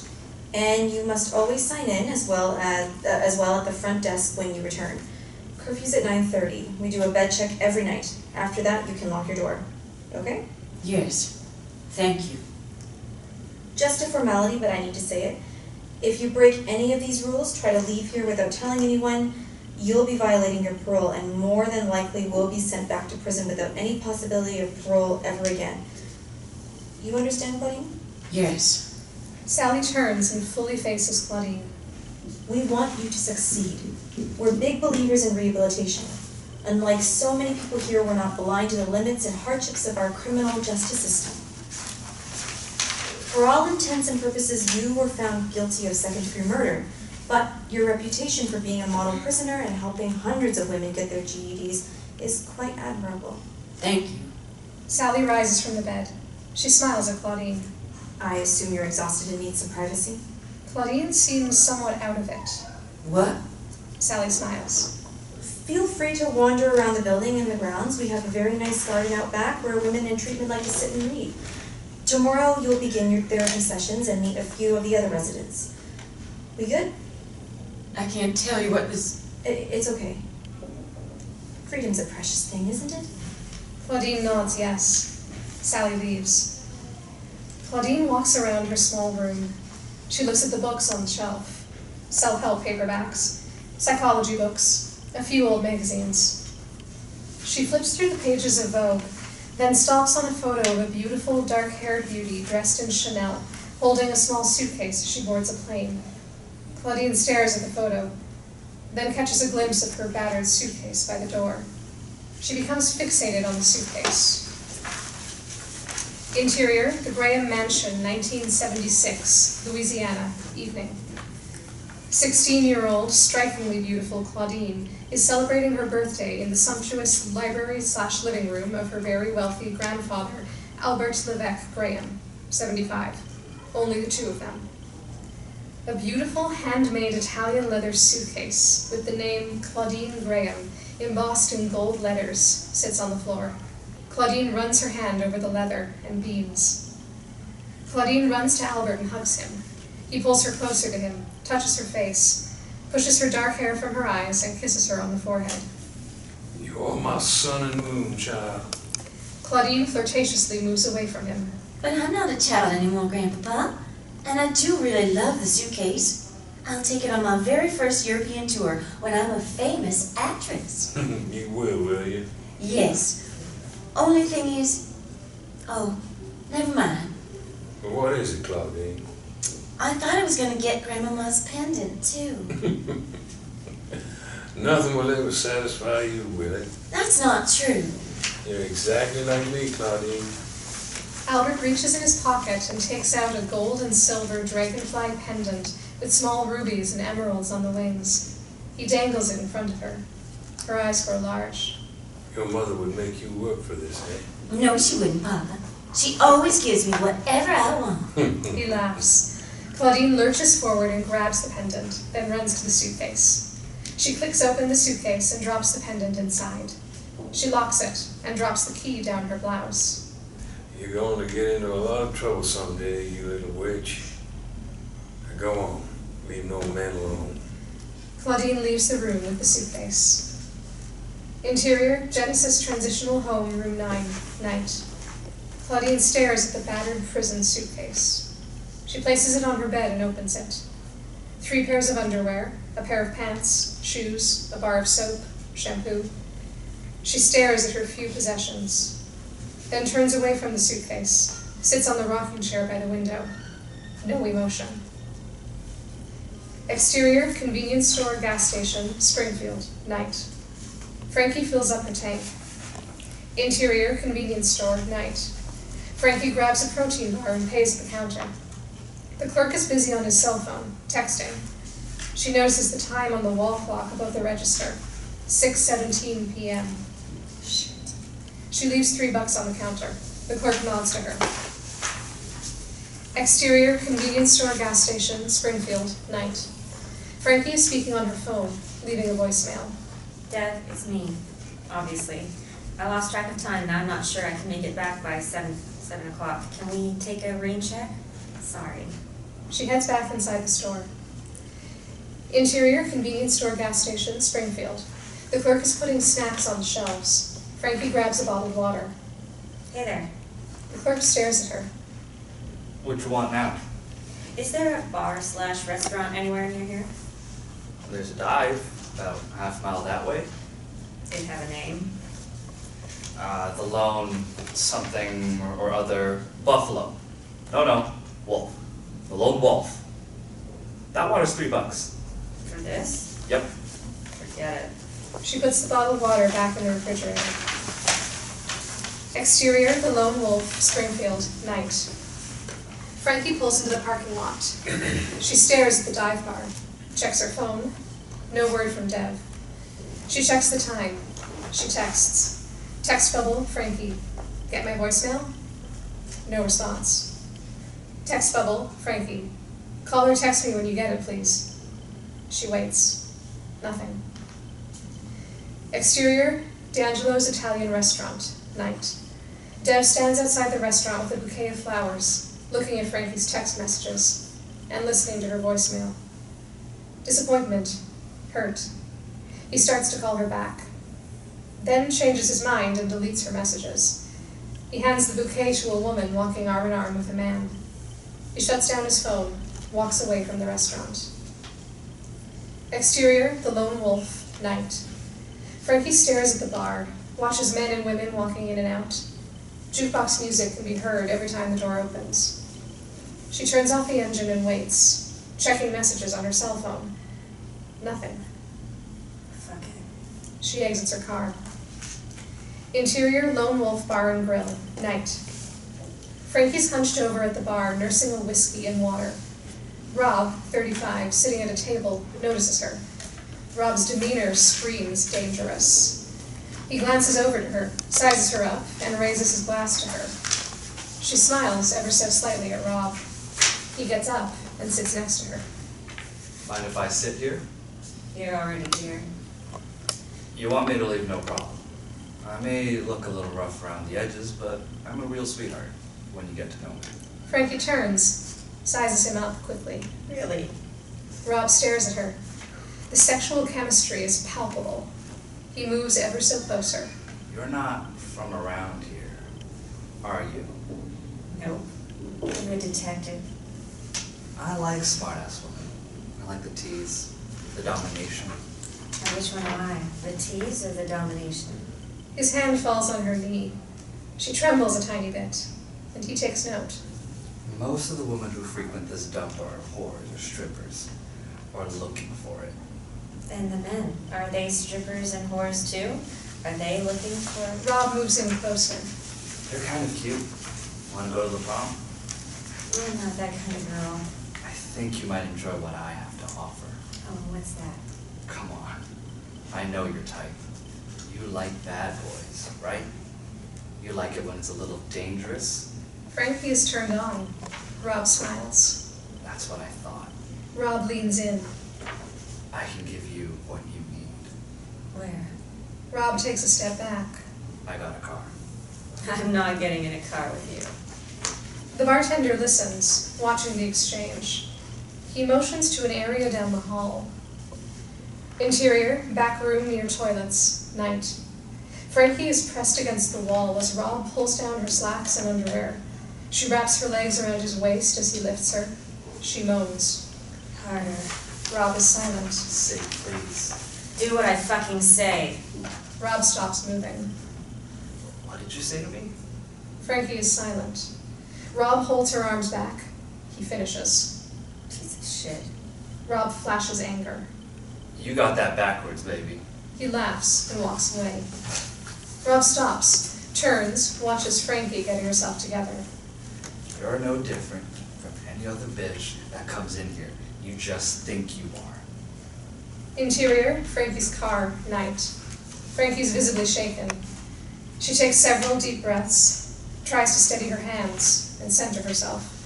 And you must always sign in as well at the front desk when you return. Curfew's at 9:30. We do a bed check every night. After that, you can lock your door. Okay? Yes. Thank you. Just a formality, but I need to say it. If you break any of these rules, try to leave here without telling anyone, you'll be violating your parole and more than likely will be sent back to prison without any possibility of parole ever again. You understand, Claudine? Yes. Sally turns and fully faces Claudine. We want you to succeed. We're big believers in rehabilitation. Unlike so many people here, we're not blind to the limits and hardships of our criminal justice system. For all intents and purposes, you were found guilty of second-degree murder, but your reputation for being a model prisoner and helping hundreds of women get their GEDs is quite admirable. Thank you. Sally rises from the bed. She smiles at Claudine. I assume you're exhausted and need some privacy? Claudine seems somewhat out of it. What? Sally smiles. Feel free to wander around the building and the grounds. We have a very nice garden out back where women in treatment like to sit and read. Tomorrow you'll begin your therapy sessions and meet a few of the other residents. We good? I can't tell you what this... It's okay. Freedom's a precious thing, isn't it? Claudine nods yes. Sally leaves. Claudine walks around her small room. She looks at the books on the shelf. Self-help paperbacks, psychology books, a few old magazines. She flips through the pages of Vogue, then stops on a photo of a beautiful dark-haired beauty dressed in Chanel, holding a small suitcase as she boards a plane. Claudine stares at the photo, then catches a glimpse of her battered suitcase by the door. She becomes fixated on the suitcase. Interior, the Graham Mansion, 1976, Louisiana, evening. 16-year-old, strikingly beautiful Claudine is celebrating her birthday in the sumptuous library/living room of her very wealthy grandfather, Albert Levesque Graham, 75. Only the two of them. A beautiful handmade Italian leather suitcase with the name Claudine Graham embossed in gold letters sits on the floor. Claudine runs her hand over the leather and beams. Claudine runs to Albert and hugs him. He pulls her closer to him, touches her face, pushes her dark hair from her eyes, and kisses her on the forehead. You're my sun and moon, child. Claudine flirtatiously moves away from him. But I'm not a child anymore, Grandpapa. And I do really love the suitcase. I'll take it on my very first European tour when I'm a famous actress. You will you? Yes. Only thing is... Oh, never mind. Well, what is it, Claudine? I thought I was going to get Grandmama's pendant, too. Nothing will ever satisfy you, will it? That's not true. You're exactly like me, Claudine. Albert reaches in his pocket and takes out a gold and silver dragonfly pendant with small rubies and emeralds on the wings. He dangles it in front of her. Her eyes grow large. Your mother would make you work for this, eh? No, she wouldn't, Papa. She always gives me whatever I want. He laughs. Claudine lurches forward and grabs the pendant, then runs to the suitcase. She clicks open the suitcase and drops the pendant inside. She locks it and drops the key down her blouse. You're going to get into a lot of trouble someday, you little witch. Now go on. Leave no man alone. Claudine leaves the room with the suitcase. Interior, Genesis Transitional Home, Room 9, night. Claudine stares at the battered prison suitcase. She places it on her bed and opens it. 3 pairs of underwear, a pair of pants, shoes, a bar of soap, shampoo. She stares at her few possessions, then turns away from the suitcase, sits on the rocking chair by the window. No emotion. Exterior, convenience store, gas station, Springfield, night. Frankie fills up her tank. Interior, convenience store, night. Frankie grabs a protein bar and pays at the counter. The clerk is busy on his cell phone, texting. She notices the time on the wall clock above the register, 6:17 p.m. Shit. She leaves $3 on the counter. The clerk nods to her. Exterior, convenience store, gas station, Springfield, night. Frankie is speaking on her phone, leaving a voicemail. Dev, it's me, obviously. I lost track of time, and I'm not sure I can make it back by 7 o'clock. Can we take a rain check? Sorry. She heads back inside the store. Interior, convenience store, gas station, Springfield. The clerk is putting snacks on the shelves. Frankie grabs a bottle of water. Hey there. The clerk stares at her. What you want now? Is there a bar/restaurant anywhere near here? There's a dive, about half mile that way. Did it have a name? The lone something or other buffalo. No, wolf. The lone wolf. That water's $3. For this? Yep. Forget it. She puts the bottle of water back in the refrigerator. Exterior, the Lone Wolf, Springfield, night. Frankie pulls into the parking lot. She stares at the dive bar, checks her phone. No word from Dev. She checks the time. She texts. Text bubble, Frankie. Get my voicemail? No response. Text bubble, Frankie. Call or text me when you get it, please. She waits. Nothing. Exterior, D'Angelo's Italian restaurant, night. Dev stands outside the restaurant with a bouquet of flowers, looking at Frankie's text messages and listening to her voicemail. Disappointment, hurt. He starts to call her back, then changes his mind and deletes her messages. He hands the bouquet to a woman walking arm in arm with a man. He shuts down his phone, walks away from the restaurant. Exterior, the Lone Wolf, night. Frankie stares at the bar, watches men and women walking in and out. Jukebox music can be heard every time the door opens. She turns off the engine and waits, checking messages on her cell phone. Nothing. Fuck it. She exits her car. Interior, Lone Wolf Bar and Grill, night. Frankie's hunched over at the bar, nursing a whiskey and water. Rob, 35, sitting at a table, notices her. Rob's demeanor screams dangerous. He glances over to her, sizes her up, and raises his glass to her. She smiles ever so slightly at Rob. He gets up and sits next to her. Mind if I sit here? You're already here. You want me to leave, no problem. I may look a little rough around the edges, but I'm a real sweetheart when you get to know me. Frankie turns, sizes him up quickly. Really? Rob stares at her. The sexual chemistry is palpable. He moves ever so closer. You're not from around here, are you? Nope. I'm a detective. I like smart-ass women. I like the tease, the domination. Now, which one am I? The tease or the domination? His hand falls on her knee. She trembles a tiny bit, and he takes note. Most of the women who frequent this dump are whores or strippers, or looking for it. And the men, are they strippers and whores too? Are they looking for... Rob moves in closer. They're kind of cute. Want to go to the prom? I'm not that kind of girl. I think you might enjoy what I have to offer. Oh, what's that? Come on. I know your type. You like bad boys, right? You like it when it's a little dangerous? Frankie is turned on. Rob smiles. That's what I thought. Rob leans in. I can give you what you need. Where? Rob takes a step back. I got a car. I'm not getting in a car with you. The bartender listens, watching the exchange. He motions to an area down the hall. Interior, back room near toilets, night. Frankie is pressed against the wall as Rob pulls down her slacks and underwear. She wraps her legs around his waist as he lifts her. She moans. Harder. Rob is silent. Say please. Do what I fucking say. Rob stops moving. What did you say to me? Frankie is silent. Rob holds her arms back. He finishes. Piece of shit. Rob flashes anger. You got that backwards, baby. He laughs and walks away. Rob stops, turns, watches Frankie getting herself together. You're no different from any other bitch that comes in here. You just think you are. Interior, Frankie's car, night. Frankie's visibly shaken. She takes several deep breaths, tries to steady her hands, and center herself.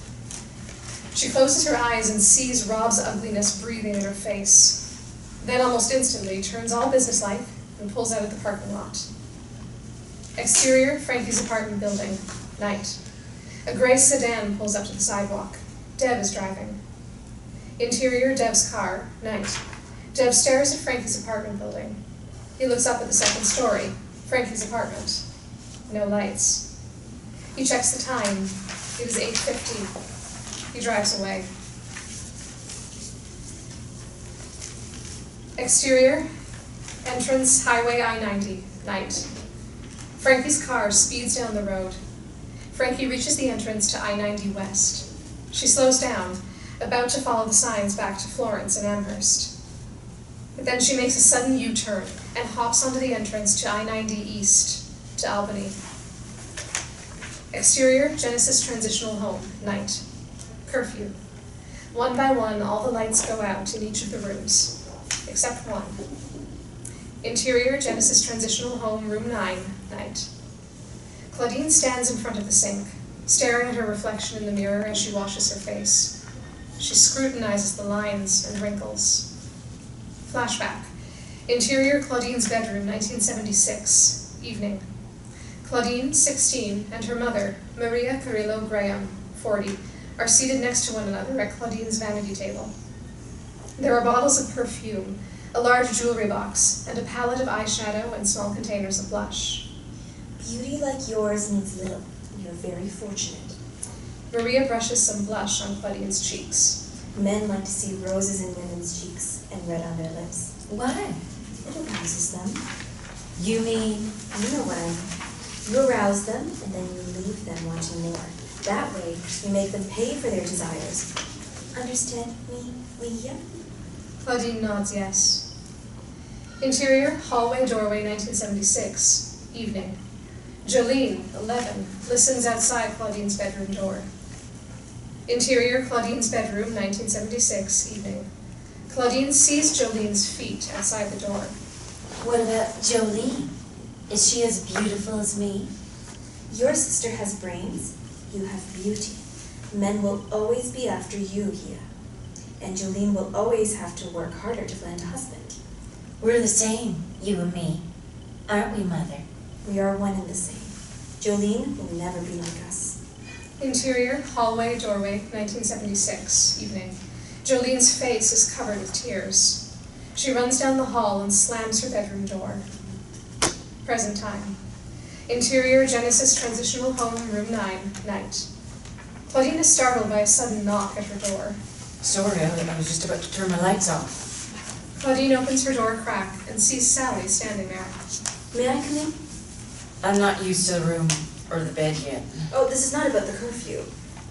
She closes her eyes and sees Rob's ugliness breathing in her face. Then almost instantly turns all businesslike and pulls out of the parking lot. Exterior, Frankie's apartment building, night. A gray sedan pulls up to the sidewalk. Deb is driving. Interior, Deb's car, night. Deb stares at Frankie's apartment building. He looks up at the second story, Frankie's apartment. No lights. He checks the time. It is 8:50. He drives away. Exterior, entrance, Highway I-90, night. Frankie's car speeds down the road. Frankie reaches the entrance to I-90 West. She slows down, about to follow the signs back to Florence and Amherst. But then she makes a sudden U-turn and hops onto the entrance to I-90 East, to Albany. Exterior, Genesis Transitional Home, night. Curfew. One by one, all the lights go out in each of the rooms, except one. Interior, Genesis Transitional Home, Room 9, night. Claudine stands in front of the sink, staring at her reflection in the mirror as she washes her face. She scrutinizes the lines and wrinkles. Flashback. Interior, Claudine's bedroom, 1976, evening. Claudine, 16, and her mother, Maria Carrillo Graham, 40, are seated next to one another at Claudine's vanity table. There are bottles of perfume, a large jewelry box, and a palette of eyeshadow and small containers of blush. Beauty like yours needs little. You're very fortunate. Maria brushes some blush on Claudine's cheeks. Men like to see roses in women's cheeks and red on their lips. Why? It arouses them. You mean? You know what I mean. You arouse them, and then you leave them wanting more. That way, you make them pay for their desires. Understand me, Leah? Claudine nods yes. Interior, hallway, doorway, 1976, evening. Jolene, 11, listens outside Claudine's bedroom door. Interior, Claudine's bedroom, 1976, evening. Claudine sees Jolene's feet outside the door. What about Jolene? Is she as beautiful as me? Your sister has brains. You have beauty. Men will always be after you here. And Jolene will always have to work harder to find a husband. We're the same, you and me. Aren't we, Mother? We are one and the same. Jolene will never be like us. Interior, hallway, doorway, 1976, evening. Jolene's face is covered with tears. She runs down the hall and slams her bedroom door. Present time. Interior, Genesis Transitional Home, Room 9, night. Claudine is startled by a sudden knock at her door. Sorry, I was just about to turn my lights off. Claudine opens her door a crack and sees Sally standing there. May I come in? I'm not used to the room or the bed yet. Oh, this is not about the curfew.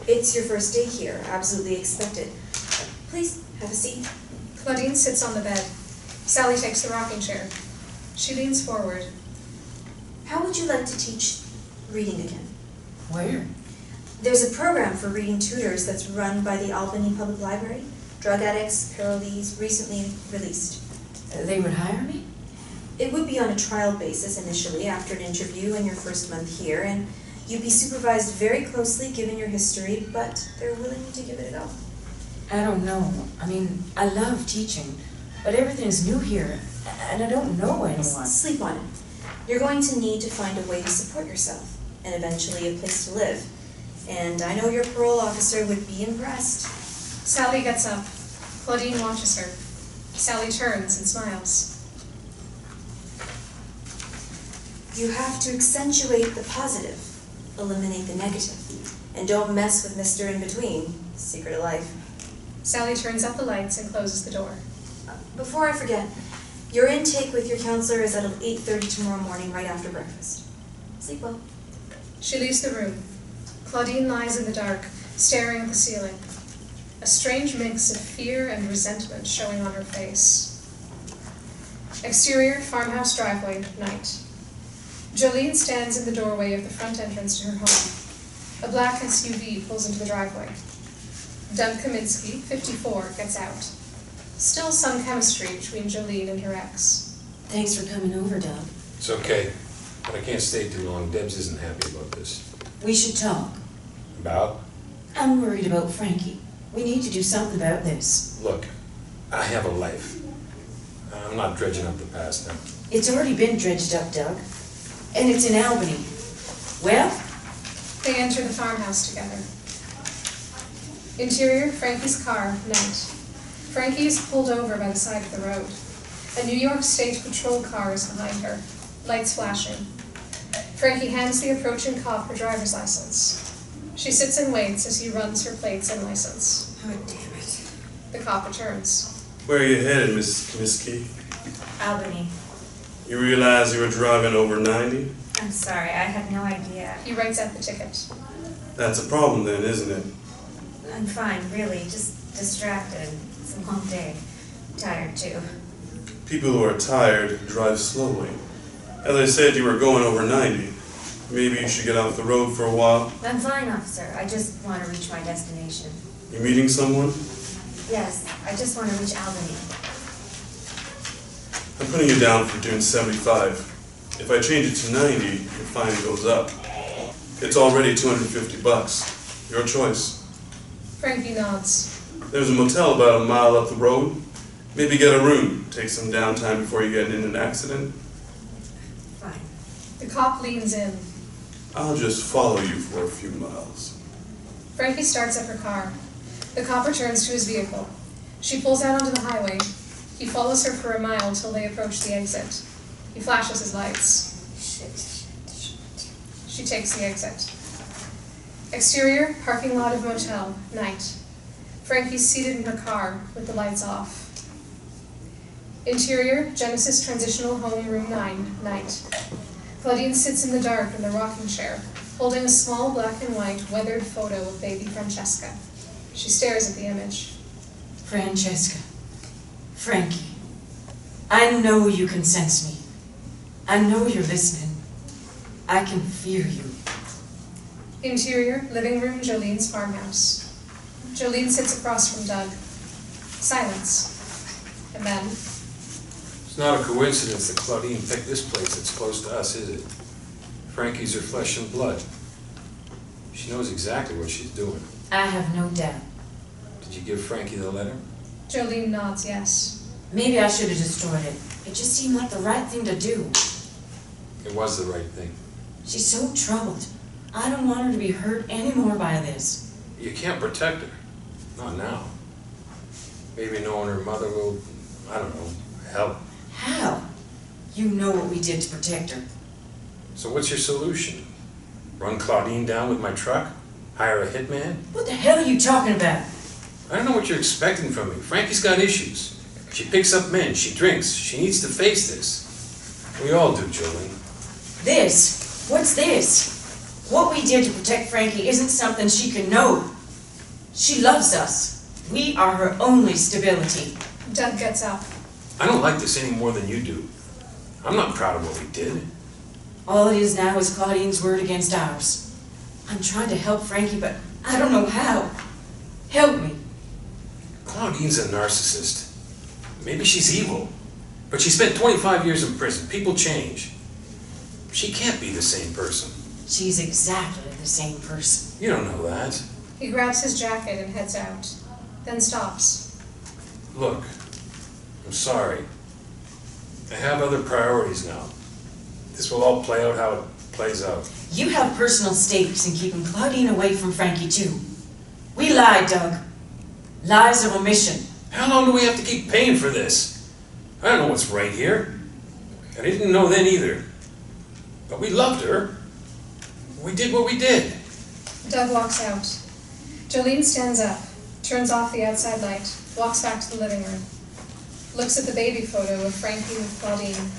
It's your first day here, absolutely expected. Please, have a seat. Claudine sits on the bed. Sally takes the rocking chair. She leans forward. How would you like to teach reading again? Where? There's a program for reading tutors that's run by the Albany Public Library. Drug addicts, parolees, recently released. They would hire me? It would be on a trial basis initially, after an interview in your first month here, and you'd be supervised very closely given your history, but they're willing to give it a go. I don't know. I mean, I love teaching, but everything's new here, and I don't know anyone. Sleep on it. You're going to need to find a way to support yourself, and eventually a place to live. And I know your parole officer would be impressed. Sally gets up. Claudine watches her. Sally turns and smiles. You have to accentuate the positive, eliminate the negative, and don't mess with Mr. In-Between, secret of life. Sally turns out the lights and closes the door. Before I forget, Your intake with your counselor is at 8:30 tomorrow morning, right after breakfast. Sleep well. She leaves the room. Claudine lies in the dark, staring at the ceiling. A strange mix of fear and resentment showing on her face. Exterior, farmhouse driveway, night. Jolene stands in the doorway of the front entrance to her home. A black SUV pulls into the driveway. Doug Kaminsky, 54, gets out. Still some chemistry between Jolene and her ex. Thanks for coming over, Doug. It's okay, but I can't stay too long. Debs isn't happy about this. We should talk. About? I'm worried about Frankie. We need to do something about this. Look, I have a life. I'm not dredging up the past now. It's already been dredged up, Doug. And it's in Albany. Well? They enter the farmhouse together. Interior, Frankie's car, night. Frankie is pulled over by the side of the road. A New York State Patrol car is behind her, lights flashing. Frankie hands the approaching cop her driver's license. She sits and waits as he runs her plates and license. Oh, damn it. The cop returns. Where are you headed, Miss Kaminsky? Albany. You realize you were driving over 90? I'm sorry, I had no idea. He writes out the ticket. That's a problem then, isn't it? I'm fine, really, just distracted. It's a long day. Tired, too. People who are tired drive slowly. As I said, you were going over 90. Maybe you should get off the road for a while. I'm fine, officer. I just want to reach my destination. You meeting someone? Yes, I just want to reach Albany. I'm putting you down for doing 75. If I change it to 90, your fine goes up. It's already $250. Your choice. Frankie nods. There's a motel about a mile up the road. Maybe get a room. Take some downtime before you get in an accident. Fine. The cop leans in. I'll just follow you for a few miles. Frankie starts up her car. The cop returns to his vehicle. She pulls out onto the highway. He follows her for a mile till they approach the exit. He flashes his lights. Shit. She takes the exit. Exterior, parking lot of motel, night. Frankie's seated in her car with the lights off. Interior, Genesis Transitional Home, room 9, night. Claudine sits in the dark in the rocking chair, holding a small black and white weathered photo of baby Francesca. She stares at the image. Francesca. Frankie. I know you can sense me. I know you're listening. I can feel you. Interior, living room, Jolene's farmhouse. Jolene sits across from Doug. Silence. And then, It's not a coincidence that Claudine picked this place that's close to us, is it? Frankie's her flesh and blood. She knows exactly what she's doing. I have no doubt. Did you give Frankie the letter? Jolene nods yes. Maybe I should have destroyed it. It just seemed like the right thing to do. It was the right thing. She's so troubled. I don't want her to be hurt anymore by this. You can't protect her. Not now. Maybe knowing her mother will, I don't know, help. How? You know what we did to protect her. So what's your solution? Run Claudine down with my truck? Hire a hitman? What the hell are you talking about? I don't know what you're expecting from me. Frankie's got issues. She picks up men, she drinks, she needs to face this. We all do, Jolene. This? What's this? What we did to protect Frankie isn't something she can know. She loves us. We are her only stability. Doug gets up. I don't like this any more than you do. I'm not proud of what we did. All it is now is Claudine's word against ours. I'm trying to help Frankie, but I don't know how. Help me. Claudine's a narcissist. Maybe she's evil. But she spent 25 years in prison. People change. She can't be the same person. She's exactly the same person. You don't know that. He grabs his jacket and heads out, then stops. Look, I'm sorry. I have other priorities now. This will all play out how it plays out. You have personal stakes in keeping Claudine away from Frankie, too. We lied, Doug. Lies of omission. How long do we have to keep paying for this? I don't know what's right here. And I didn't know then either. But we loved her. We did what we did. Doug walks out. Jolene stands up, turns off the outside light, walks back to the living room. Looks at the baby photo of Frankie with Claudine.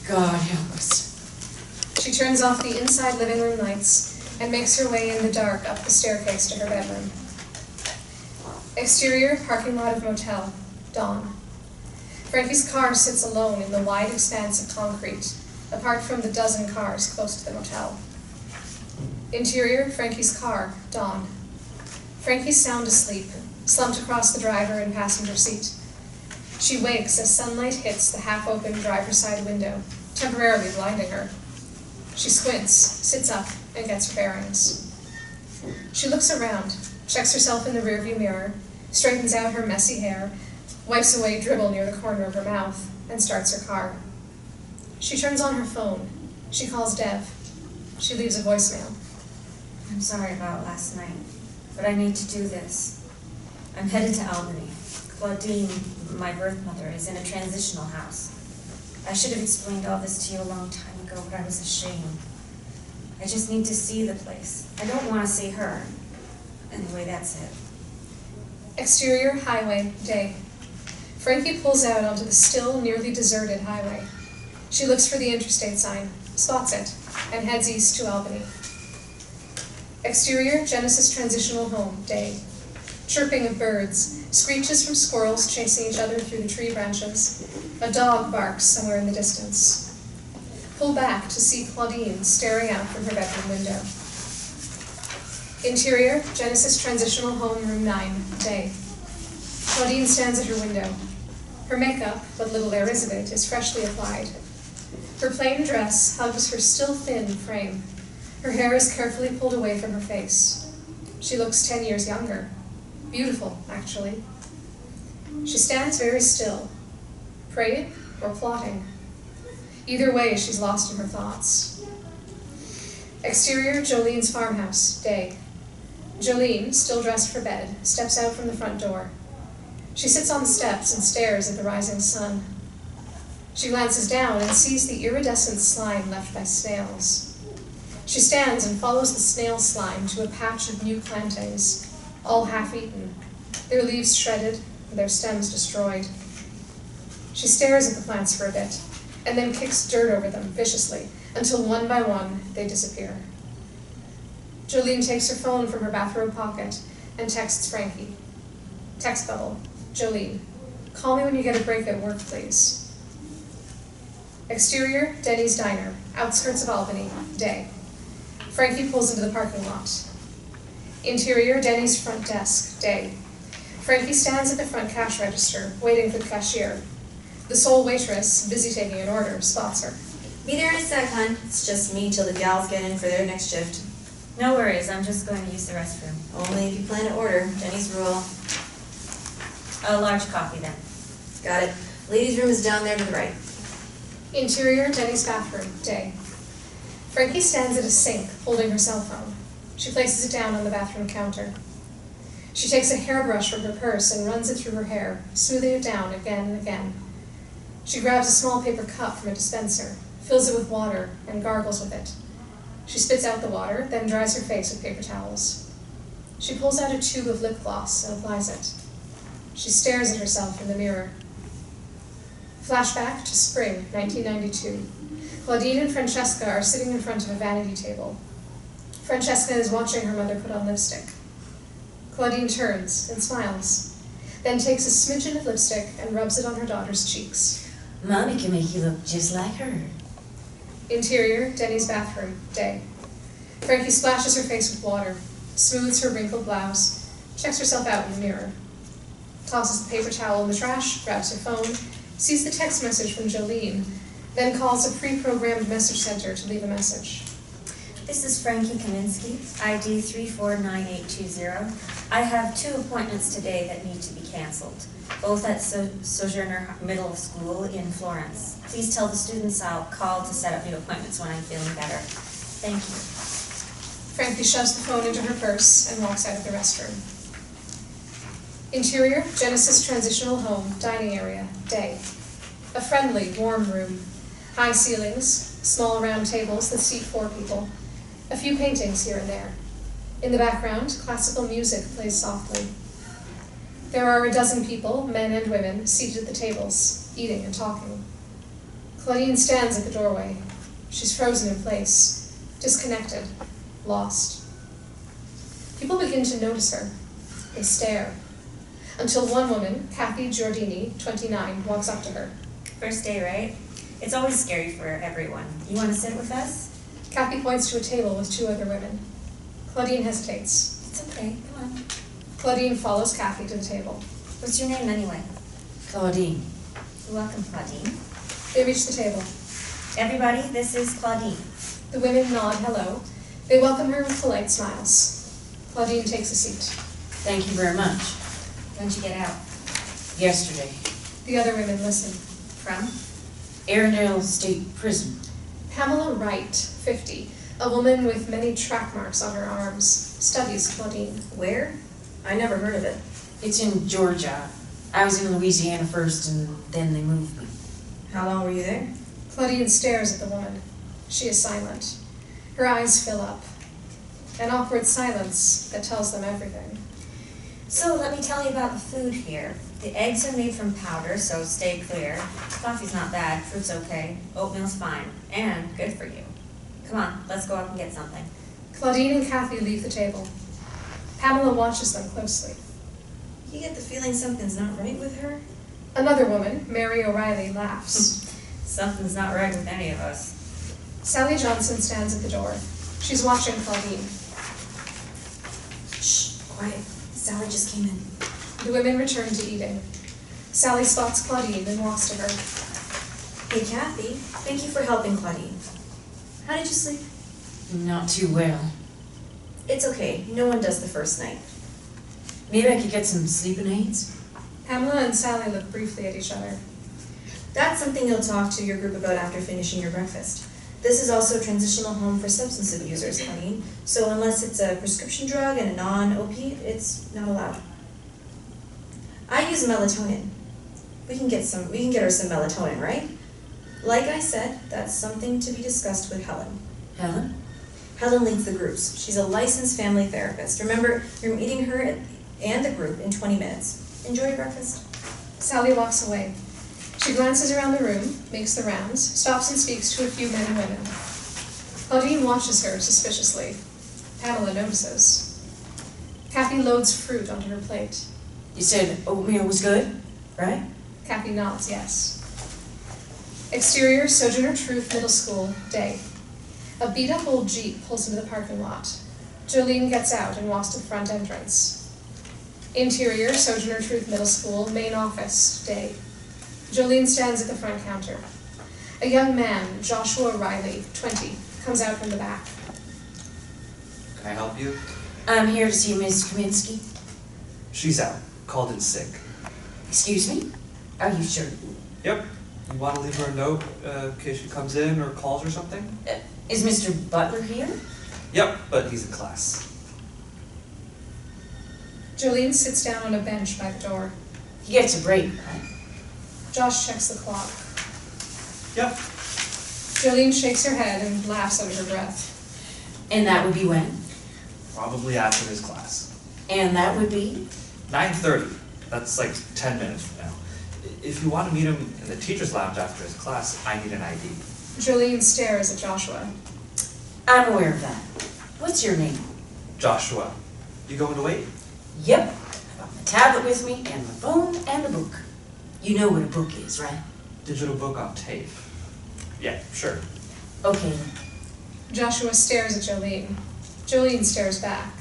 God help us. She turns off the inside living room lights and makes her way in the dark up the staircase to her bedroom. Exterior parking lot of motel, dawn. Frankie's car sits alone in the wide expanse of concrete, apart from the dozen cars close to the motel. Interior, Frankie's car, dawn. Frankie's sound asleep, slumped across the driver and passenger seat. She wakes as sunlight hits the half-open driver's side window, temporarily blinding her. She squints, sits up, and gets her bearings. She looks around, checks herself in the rearview mirror, straightens out her messy hair, wipes away dribble near the corner of her mouth, and starts her car. She turns on her phone. She calls Dev. She leaves a voicemail. I'm sorry about last night, but I need to do this. I'm headed to Albany. Claudine, my birth mother, is in a transitional house. I should have explained all this to you a long time ago, but I was ashamed. I just need to see the place. I don't want to see her. Anyway, that's it. Exterior, highway, day. Frankie pulls out onto the still, nearly deserted highway. She looks for the interstate sign, spots it, and heads east to Albany. Exterior, Genesis transitional home, day. Chirping of birds, screeches from squirrels chasing each other through the tree branches. A dog barks somewhere in the distance. Pull back to see Claudine staring out from her bedroom window. Interior, Genesis transitional home, room 9, day. Claudine stands at her window. Her makeup, what little there is of it, is freshly applied. Her plain dress hugs her still thin frame. Her hair is carefully pulled away from her face. She looks 10 years younger. Beautiful, actually. She stands very still, praying or plotting. Either way, she's lost in her thoughts. Exterior, Jolene's farmhouse, day. Jolene, still dressed for bed, steps out from the front door. She sits on the steps and stares at the rising sun. She glances down and sees the iridescent slime left by snails. She stands and follows the snail slime to a patch of new plantains, all half-eaten, their leaves shredded, their stems destroyed. She stares at the plants for a bit, and then kicks dirt over them viciously, until one by one they disappear. Jolene takes her phone from her bathrobe pocket and texts Frankie. Text bubble, Jolene, call me when you get a break at work, please. Exterior, Denny's Diner, outskirts of Albany, day. Frankie pulls into the parking lot. Interior, Denny's front desk, day. Frankie stands at the front cash register, waiting for the cashier. The sole waitress, busy taking an order, spots her. Be there in a sec, hun. It's just me till the gals get in for their next shift. No worries, I'm just going to use the restroom. Only if you plan to order. Jenny's rule. A large coffee then. Got it. Ladies' room is down there to the right. Interior, Denny's bathroom, day. Frankie stands at a sink, holding her cell phone. She places it down on the bathroom counter. She takes a hairbrush from her purse and runs it through her hair, smoothing it down again and again. She grabs a small paper cup from a dispenser, fills it with water, and gargles with it. She spits out the water, then dries her face with paper towels. She pulls out a tube of lip gloss and applies it. She stares at herself in the mirror. Flashback to spring, 1992. Claudine and Francesca are sitting in front of a vanity table. Francesca is watching her mother put on lipstick. Claudine turns and smiles, then takes a smidgen of lipstick and rubs it on her daughter's cheeks. Mommy can make you look just like her. Interior, Denny's bathroom, day. Frankie splashes her face with water, smooths her wrinkled blouse, checks herself out in the mirror, tosses the paper towel in the trash, grabs her phone, sees the text message from Jolene, then calls a pre-programmed message center to leave a message. This is Frankie Kaminsky, ID 349820. I have 2 appointments today that need to be canceled, both at Sojourner Middle School in Florence. Please tell the students I'll call to set up new appointments when I'm feeling better. Thank you. Frankie shoves the phone into her purse and walks out of the restroom. Interior, Genesis transitional home, dining area, day. A friendly, warm room. High ceilings, small round tables that seat 4 people. A few paintings here and there. In the background, classical music plays softly. There are a dozen people, men and women, seated at the tables, eating and talking. Claudine stands at the doorway. She's frozen in place, disconnected, lost. People begin to notice her. They stare. Until one woman, Kathy Giordini, 29, walks up to her. First day, right? It's always scary for everyone. You want to sit with us? Kathy points to a table with two other women. Claudine hesitates. It's okay, come on. Claudine follows Kathy to the table. What's your name anyway? Claudine. You're welcome, Claudine. They reach the table. Everybody, this is Claudine. The women nod hello. They welcome her with polite smiles. Claudine takes a seat. Thank you very much. When'd you get out? Yesterday. The other women listen. From? Arundel State Prison. Pamela Wright, 50, a woman with many track marks on her arms, studies Claudine. Where? I never heard of it. It's in Georgia. I was in Louisiana first, and then they moved me. How long were you there? Claudine stares at the woman. She is silent. Her eyes fill up. An awkward silence that tells them everything. So let me tell you about the food here. The eggs are made from powder, so stay clear. Coffee's not bad, fruit's okay, oatmeal's fine, and good for you. Come on, let's go up and get something. Claudine and Kathy leave the table. Pamela watches them closely. You get the feeling something's not right with her? Another woman, Mary O'Reilly, laughs. Something's not right with any of us. Sally Johnson stands at the door. She's watching Claudine. Shh, quiet. Sally just came in. The women return to eating. Sally spots Claudine and walks to her. Hey, Kathy. Thank you for helping Claudine. How did you sleep? Not too well. It's okay. No one does the first night. Maybe I could get some sleeping aids? Pamela and Sally look briefly at each other. That's something you'll talk to your group about after finishing your breakfast. This is also a transitional home for substance abusers, honey. So unless it's a prescription drug and a non-opiate, it's not allowed. I use melatonin. We can get her some melatonin, right? Like I said, that's something to be discussed with Helen. Helen? Helen leads the groups. She's a licensed family therapist. Remember, you're meeting her and the group in 20 minutes. Enjoy your breakfast. Sally walks away. She glances around the room, makes the rounds, stops and speaks to a few men and women. Claudine watches her suspiciously. Pamela notices. Kathy loads fruit onto her plate. You said oatmeal was good, right? Kathy nods, yes. Exterior, Sojourner Truth Middle School, day. A beat-up old Jeep pulls into the parking lot. Jolene gets out and walks to the front entrance. Interior, Sojourner Truth Middle School, main office, day. Jolene stands at the front counter. A young man, Joshua Riley, 20, comes out from the back. Can I help you? I'm here to see Miss Kaminsky. She's out. Called in sick. Excuse me? Are you sure? Yep. You want to leave her a note in case she comes in or calls or something? Is Mr. Butler here? Yep, but he's in class. Jolene sits down on a bench by the door. He gets a break, right? Josh checks the clock. Yep. Jolene shakes her head and laughs under her breath. And that would be when? Probably after his class. And that would be? 9:30. That's like 10 minutes from now. If you want to meet him in the teacher's lounge after his class, I need an ID. Jolene stares at Joshua. I'm aware of that. What's your name? Joshua, you going to wait? Yep. I've got my tablet with me, and my phone, and a book. You know what a book is, right? Digital book on tape. Yeah, sure. Okay. Joshua stares at Jolene. Jolene stares back.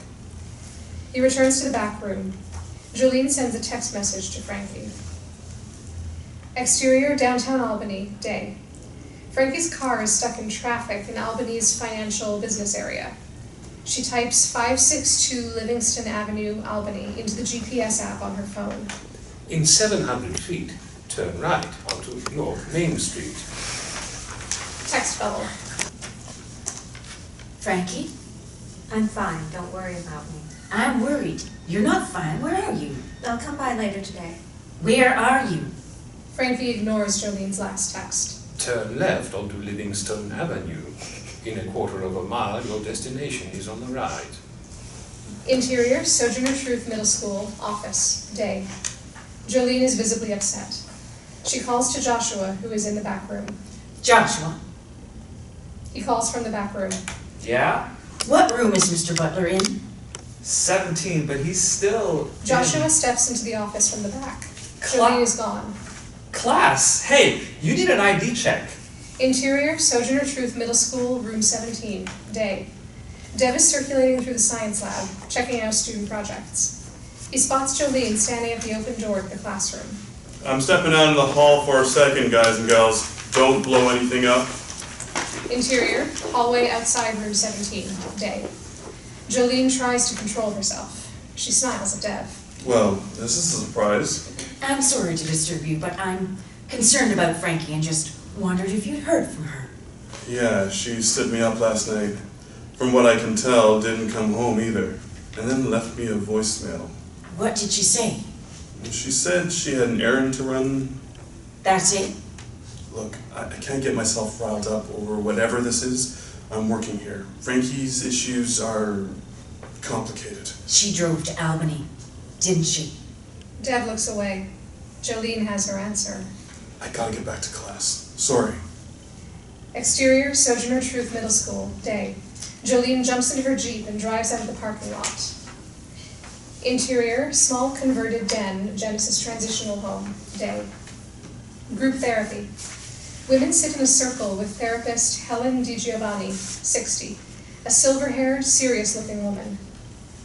He returns to the back room. Jolene sends a text message to Frankie. Exterior, downtown Albany, day. Frankie's car is stuck in traffic in Albany's financial business area. She types 562 Livingston Avenue, Albany, into the GPS app on her phone. In 700 feet, turn right onto North Main Street. Text bubble. Frankie? I'm fine, don't worry about me. I'm worried. You're not fine. Where are you? I'll come by later today. Where are you? Frankie ignores Jolene's last text. Turn left onto Livingston Avenue. In a quarter of a mile, your destination is on the right. Interior, Sojourner Truth Middle School, office, day. Jolene is visibly upset. She calls to Joshua, who is in the back room. Joshua, He calls from the back room. Yeah? what room is Mr. Butler in? 17, but he's still. Joshua steps into the office from the back. Cla- Jolene is gone. Class, hey, you need an ID check. Interior, Sojourner Truth Middle School, room 17, day. Dev is circulating through the science lab, checking out student projects. He spots Jolene standing at the open door to the classroom. I'm stepping out in the hall for a second, guys and gals. Don't blow anything up. Interior, hallway outside room 17, day. Jolene tries to control herself. She smiles at Dev. Well, this is a surprise. I'm sorry to disturb you, but I'm concerned about Frankie and just wondered if you'd heard from her. Yeah, she stood me up last night. From what I can tell, didn't come home either. And then left me a voicemail. What did she say? She said she had an errand to run. That's it? Look, I can't get myself riled up over whatever this is. I'm working here. Frankie's issues are complicated. She drove to Albany, didn't she? Dev looks away. Jolene has her answer. I gotta get back to class. Sorry. Exterior, Sojourner Truth Middle School, day. Jolene jumps into her Jeep and drives out of the parking lot. Interior, small converted den, Genesis Transitional Home, day. Group therapy. Women sit in a circle with therapist Helen DiGiovanni, 60, a silver-haired, serious-looking woman.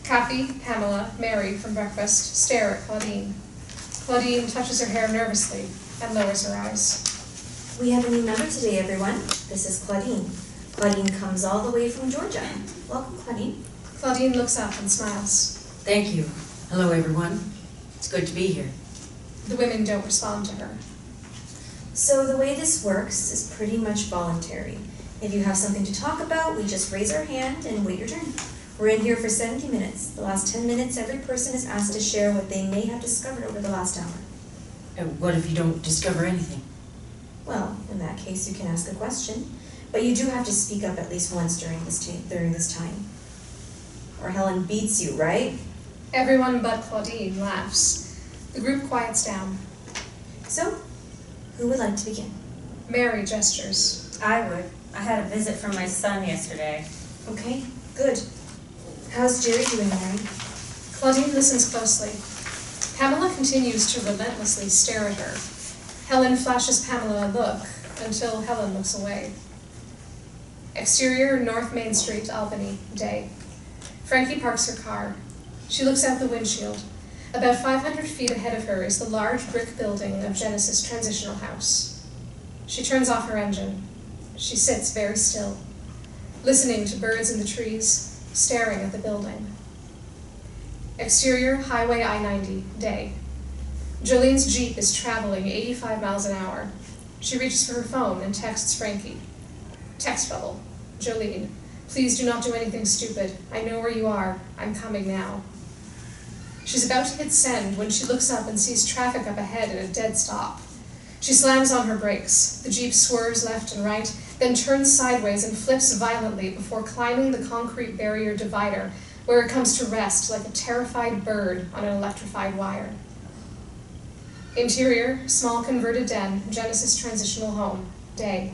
Kathy, Pamela, Mary from breakfast stare at Claudine. Claudine touches her hair nervously and lowers her eyes. We have a new member today, everyone. This is Claudine. Claudine comes all the way from Georgia. Welcome, Claudine. Claudine looks up and smiles. Thank you. Hello, everyone. It's good to be here. The women don't respond to her. So the way this works is pretty much voluntary. If you have something to talk about, we just raise our hand and wait your turn. We're in here for 70 minutes. The last 10 minutes, every person is asked to share what they may have discovered over the last hour. What if you don't discover anything? Well, in that case, you can ask a question, but you do have to speak up at least once during this time. Or Helen beats you, right? Everyone but Claudine laughs. The group quiets down. So, who would like to begin? Mary gestures. I would. I had a visit from my son yesterday. Okay, good. How's Jerry doing, Mary? Claudine listens closely. Pamela continues to relentlessly stare at her. Helen flashes Pamela a look until Helen looks away. Exterior, North Main Street, Albany, day. Frankie parks her car. She looks out the windshield. About 500 feet ahead of her is the large brick building of Genesis Transitional House. She turns off her engine. She sits very still, listening to birds in the trees, staring at the building. Exterior, Highway I-90, day. Jolene's Jeep is traveling 85 miles an hour. She reaches for her phone and texts Frankie. Text bubble. Jolene, please do not do anything stupid. I know where you are. I'm coming now. She's about to hit send when she looks up and sees traffic up ahead at a dead stop. She slams on her brakes. The Jeep swerves left and right, then turns sideways and flips violently before climbing the concrete barrier divider, where it comes to rest like a terrified bird on an electrified wire. Interior, small converted den, Genesis Transitional Home, day.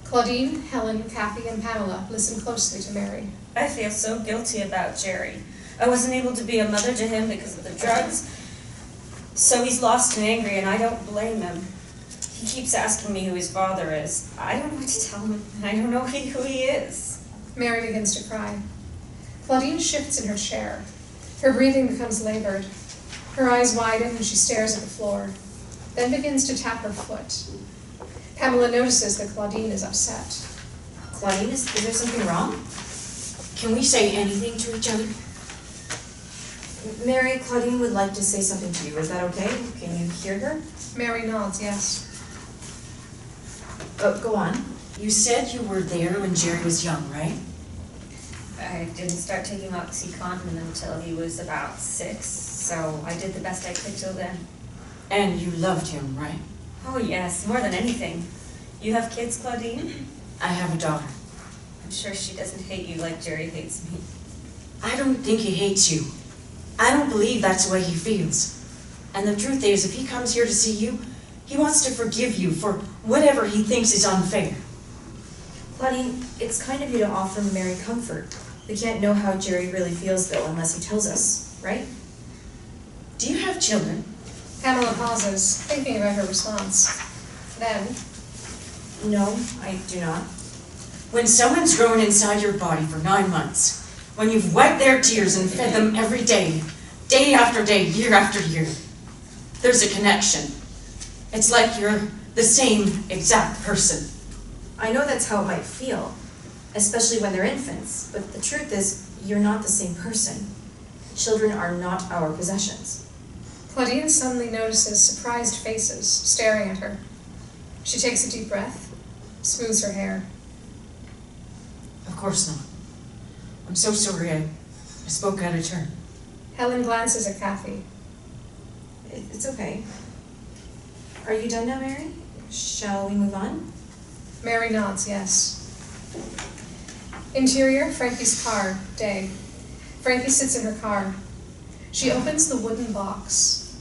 Claudine, Helen, Kathy, and Pamela listen closely to Mary. I feel so guilty about Jerry. I wasn't able to be a mother to him because of the drugs, so he's lost and angry, and I don't blame him. He keeps asking me who his father is. I don't know what to tell him, and I don't know who he is. Mary begins to cry. Claudine shifts in her chair. Her breathing becomes labored. Her eyes widen and she stares at the floor, then begins to tap her foot. Pamela notices that Claudine is upset. Claudine, is there something wrong? Can we say anything to each other? Mary, Claudine would like to say something to you. Is that okay? Can you hear her? Mary nods, yes. Oh, go on. You said you were there when Jerry was young, right? I didn't start taking OxyContin until he was about 6, so I did the best I could till then. And you loved him, right? Oh yes, more than anything. You have kids, Claudine? I have a daughter. I'm sure she doesn't hate you like Jerry hates me. I don't think he hates you. I don't believe that's the way he feels. And the truth is, if he comes here to see you, he wants to forgive you for whatever he thinks is unfair. Claudine, it's kind of you to offer Mary comfort. We can't know how Jerry really feels, though, unless he tells us, right? Do you have children? Pamela pauses, thinking about her response. Then, No, I do not. When someone's grown inside your body for 9 months, when you've wiped their tears and fed them every day, day after day, year after year, there's a connection. It's like you're the same exact person. I know that's how it might feel, especially when they're infants, but the truth is, you're not the same person. Children are not our possessions. Claudine suddenly notices surprised faces staring at her. She takes a deep breath, smooths her hair. Of course not. I'm so sorry I spoke out of turn. Helen glances at Kathy. It's okay. Are you done now, Mary? Shall we move on? Mary nods, yes. Interior, Frankie's car, day. Frankie sits in her car. She opens the wooden box.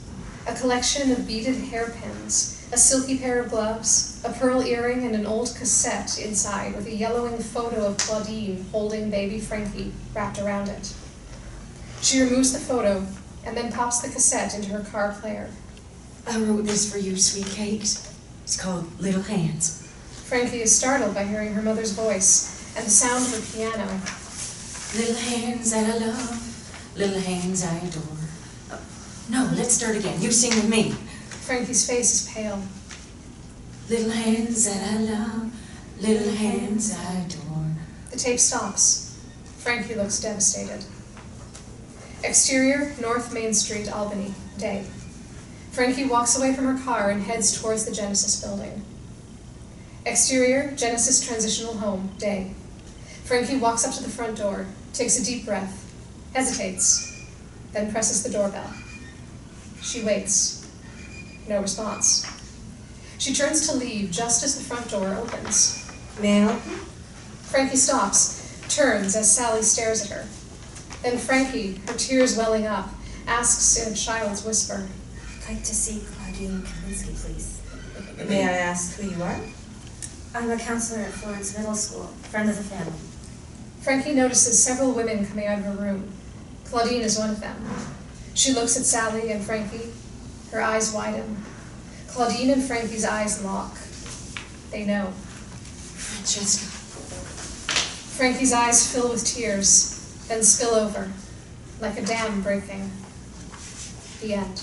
A collection of beaded hairpins, a silky pair of gloves, a pearl earring, and an old cassette inside with a yellowing photo of Claudine holding baby Frankie wrapped around it. She removes the photo and then pops the cassette into her car player. I wrote this for you, sweet cakes. It's called Little Hands. Frankie is startled by hearing her mother's voice and the sound of her piano. Little hands that I love, little hands I adore. No, let's start again. You sing with me. Frankie's face is pale. Little hands that I love, little hands I adore. The tape stops. Frankie looks devastated. Exterior, North Main Street, Albany, day. Frankie walks away from her car and heads towards the Genesis building. Exterior, Genesis Transitional Home, day. Frankie walks up to the front door, takes a deep breath, hesitates, then presses the doorbell. She waits. No response. She turns to leave just as the front door opens. May I help you? Frankie stops, turns as Sally stares at her. Then Frankie, her tears welling up, asks in a child's whisper, I'd like to see Claudine Kaminsky, please. May I ask who you are? I'm a counselor at Florence Middle School, friend of the family. Frankie notices several women coming out of her room. Claudine is one of them. She looks at Sally and Frankie. Her eyes widen. Claudine and Frankie's eyes lock. They know. Francesca. Frankie's eyes fill with tears, then spill over, like a dam breaking. The end.